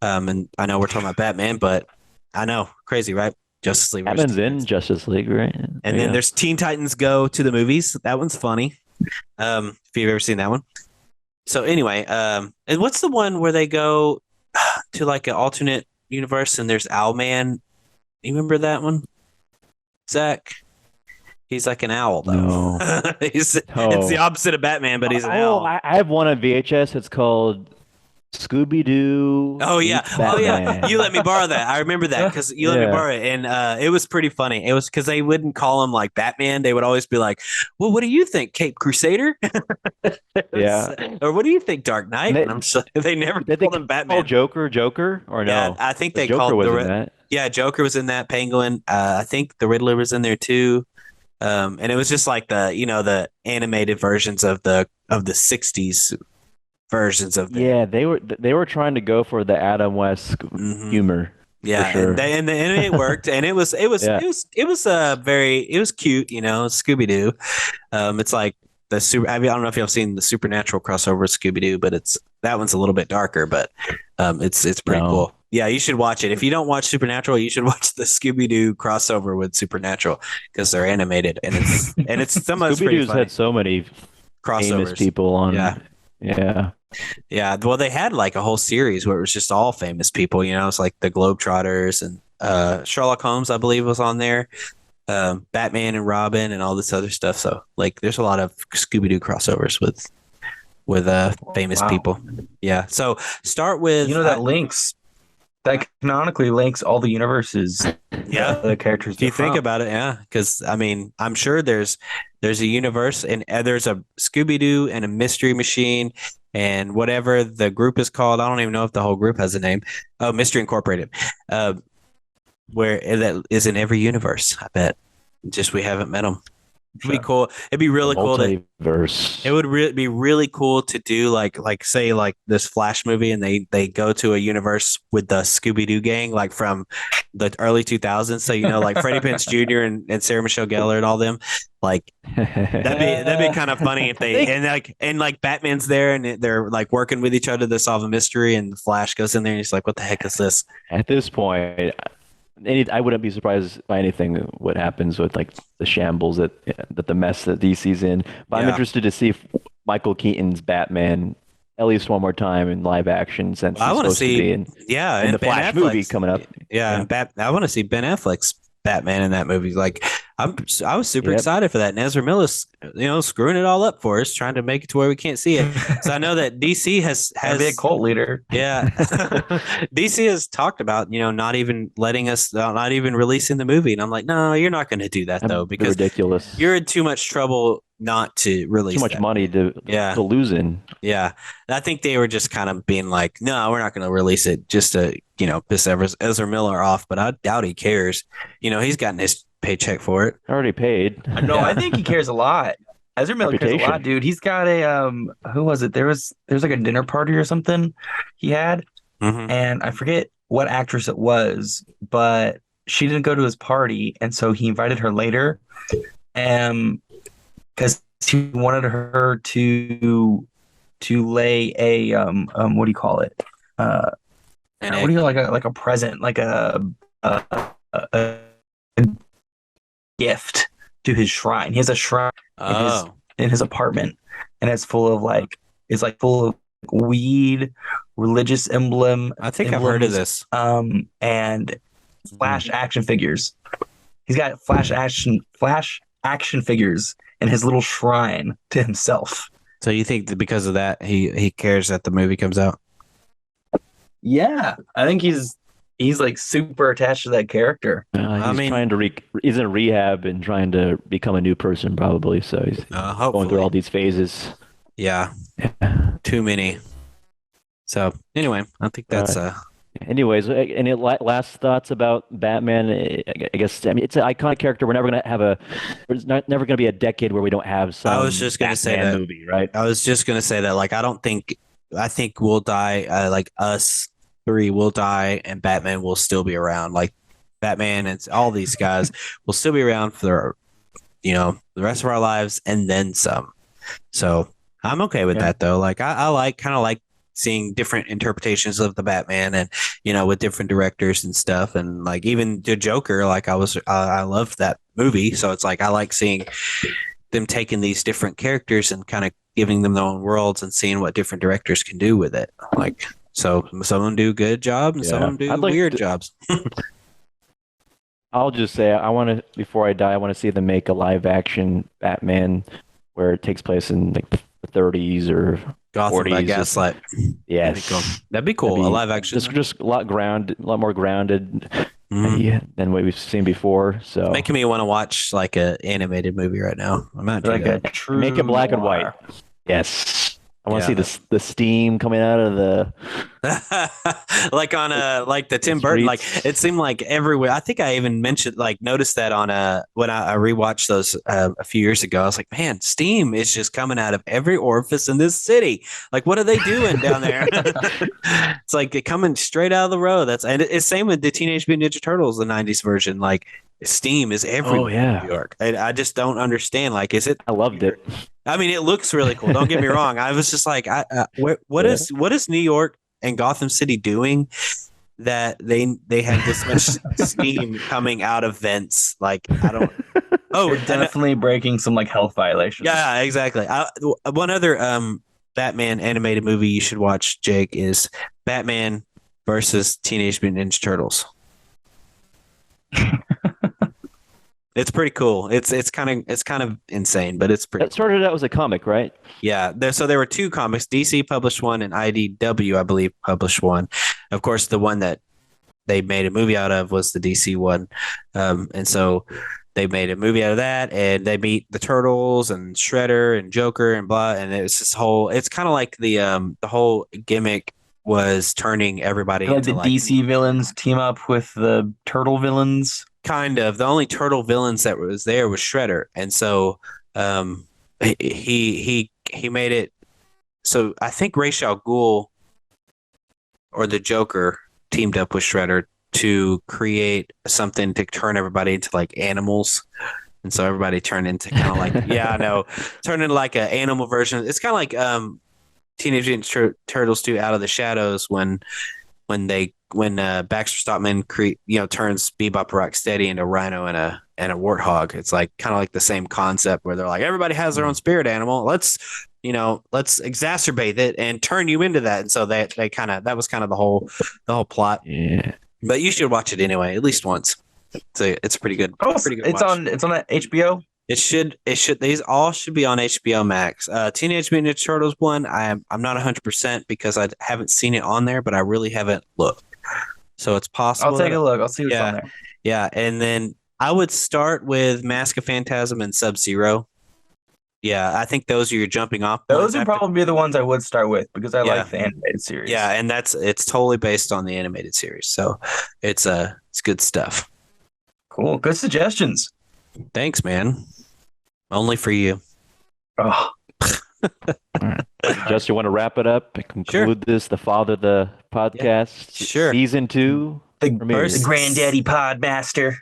And I know we're talking about Batman, but I know, crazy, right? Justice League versus Batman's Teen in Titans. Justice League, right? And then there's Teen Titans Go to the Movies. That one's funny. If you've ever seen that one. So anyway, and what's the one where they go to like an alternate universe and there's Owlman? You remember that one, Zach? He's like an owl, though. No. It's the opposite of Batman, but he's an owl. I have one on VHS. It's called Scooby Doo. Oh yeah, You let me borrow that. I remember that because you let me borrow it, and it was pretty funny. It was because they wouldn't call him like Batman; they would always be like, "Well, what do you think, Cape Crusader?" Yeah. Or what do you think, Dark Knight? And I'm so, they never Did they called him Batman. Oh, Joker, or no? Yeah, I think they Joker called was the in that. Yeah, Joker was in that. Penguin. I think the Riddler was in there too. And it was just like the animated versions of the 60s versions of them. Yeah, they were trying to go for the Adam West humor. Yeah, for sure. and it worked, and it was cute, Scooby Doo. It's like the super. I don't know if y'all seen the Supernatural crossover with Scooby Doo, but that one's a little bit darker, but it's pretty cool. Yeah, you should watch it. If you don't watch Supernatural, you should watch the Scooby Doo crossover with Supernatural because they're animated and it's some of Scooby Doo's had so many famous crossovers. people on. Yeah. Well, they had like a whole series where it was just all famous people. It's like the Globetrotters and Sherlock Holmes, I believe, was on there. Batman and Robin and all this other stuff. So like, there's a lot of Scooby Doo crossovers with famous people. Yeah. So start with that canonically links all the universes. Yeah, the characters. If you think about it, yeah, because I mean, I'm sure there's a universe and there's a Scooby Doo and a Mystery Machine and whatever the group is called. I don't even know if the whole group has a name. Oh, Mystery Incorporated. where that is in every universe. I bet. Just we haven't met him. It'd be Sure. cool. It'd be The really cool to. It multiverse. would be really cool to do like say like this Flash movie, and they go to a universe with the Scooby Doo gang, like from the early 2000s. So like Freddie Prinze Jr. and Sarah Michelle Gellar and all them. Like that'd be kind of funny if I they think and like Batman's there and they're like working with each other to solve a mystery, and the Flash goes in there and he's like, "What the heck is this?" at this point, I wouldn't be surprised by anything what happens with like the shambles that the mess that DC's in. But I'm Yeah. interested to see if Michael Keaton's Batman at least one more time in live action since Well, I he's want to supposed to be see, yeah, in and the Ben Flash movie Affleck's, coming up. yeah, Yeah. and I want to see Ben Affleck's Batman in that movie. Like, I was super Yep. excited for that. And Ezra Miller's, screwing it all up for us, trying to make it to where we can't see it. So I know that DC Gotta be a cult leader. yeah, DC has talked about not even letting us, not even releasing the movie, and I'm like, no, you're not going to do that though, That'd be because ridiculous. you're in too much trouble not to Too release much that money movie. to Yeah, to lose in. yeah, I think they were just kind of being like, no, we're not going to release it just to, piss Ezra Miller off. But I doubt he cares. He's gotten his paycheck for it. Already paid. No, I Yeah. think he cares a lot. Ezra Miller cares a lot, Reputation. dude. He's got a who was it? There's like a dinner party or something he had, Hmm. and I forget what actress it was, but she didn't go to his party, and so he invited her later, because he wanted her to lay a what do you call it? Uh, And what do you like a present, like a gift to his shrine. He has a shrine oh, in his apartment, and it's like full of weed, religious I think I've heard of emblems, this. and flash action figures. He's got flash action figures in his little shrine to himself. So you think that because of that, he cares that the movie comes out? Yeah, I think he's like super attached to that character. I He's mean, trying to he's in rehab and trying to become a new person probably. So he's going through all hopefully, these phases. yeah, too many. So anyway, I think that's Anyways, any last thoughts about Batman? I guess it's an iconic character. We're never gonna have there's never gonna be a decade where we don't have I was some just gonna say Batman that. movie, right? I was just gonna say that. Like, I think we'll die. Like us three will die, and Batman will still be around. Like Batman and all these guys will still be around for the rest of our lives and then some. So I'm okay with that though. Like I like kind of like seeing different interpretations of the Batman and with different directors and stuff, and like even the Joker. Like I loved that movie, so it's like I like seeing them taking these different characters and kind of giving them their own worlds and seeing what different directors can do with it. Like, so some of them do good jobs and some of them do I'd like weird jobs. I'll just say I want to before I die, I want to see them make a live action Batman where it takes place in like the 30s or Gotham by 40s. Gaslight. Yes, That'd be cool. A live action. just a lot more grounded Mhm. than what we've seen before. So Making me want to watch like a animated movie right now. I might do Like a that. true make it black and noir. white. Yes. I want Yeah, to see the steam coming out of the like on like the Tim Burton, like streets. it seemed like everywhere. I think I even noticed that on when I rewatched those a few years ago. I was like, man, steam is just coming out of every orifice in this city. Like, what are they doing down there? It's like it coming straight out of the road. And it's same with the Teenage Mutant Ninja Turtles, the '90s version. Like steam is everywhere Oh yeah, in New York. I just don't understand. Like, is it? I loved it. I mean, it looks really cool. Don't get me wrong. I was just like, what is New York and Gotham City doing that they have this much steam coming out of vents? Like, I don't. Oh, They're definitely breaking some like health violations. yeah, exactly. One other Batman animated movie you should watch, Jake, is Batman versus Teenage Mutant Ninja Turtles. It's pretty cool. It's kind of insane, but it's pretty. It started out as a comic, right? Yeah, so there were two comics. DC published one, and IDW, I believe, published one. Of course, the one that they made a movie out of was the DC one, and so they made a movie out of that, and they meet the Turtles and Shredder and Joker and blah, and it's this whole. It's kind of like the whole gimmick was turning everybody Like into the like DC villains team up with the Turtle villains. kind of the only turtle villains that was there was Shredder, and so he made it. So I think Ra's al Ghul or the Joker teamed up with Shredder to create something to turn everybody into like animals. And so everybody turned into kind of like, yeah, I know, turned into like an animal version. It's kind of like Teenage Mutant Turtles 2 Out of the Shadows when Baxter Stockman turns Bebop Rocksteady into a rhino and a warthog. It's like kind of like the same concept where they're like, everybody has their own spirit animal. Let's exacerbate it and turn you into that. And so that was kind of the whole plot. Yeah. But you should watch it anyway, at least once. It's pretty good. Oh, Pretty good it's watch. on HBO. It should. These all should be on HBO Max. Teenage Mutant Ninja Turtles one. I'm not 100% because I haven't seen it on there, but I really haven't looked. So it's possible. I'll take a look. I'll see what's Yeah. on there. Yeah, and then I would start with Mask of Phantasm and Sub-Zero. Yeah, I think those are your jumping off points. Those would probably be the ones I would start with because I Yeah. like the animated series. Yeah, and it's totally based on the animated series, so it's good stuff. Cool. Good suggestions. Thanks, man. Only for you. Oh, Just you want to wrap it up and conclude this, the father of the podcast, Sure. season 2 the premieres. granddaddy podmaster.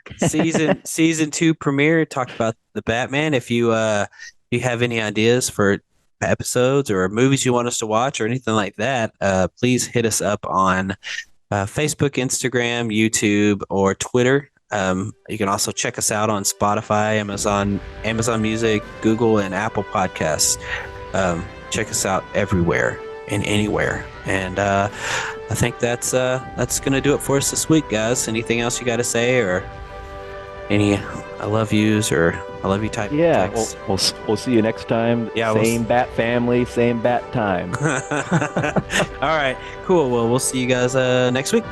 season 2 premiere talked about the Batman. If you have any ideas for episodes or movies you want us to watch or anything like that, please hit us up on Facebook, Instagram, YouTube, or Twitter. You can also check us out on Spotify, Amazon Music, Google, and Apple Podcasts. Check us out everywhere and anywhere. And I think that's going to do it for us this week, guys. Anything else you got to say, or any I love yous or I love you type? Yeah, text? we'll see you next time. Yeah, same bat family, same bat time. All right, cool. Well, we'll see you guys next week.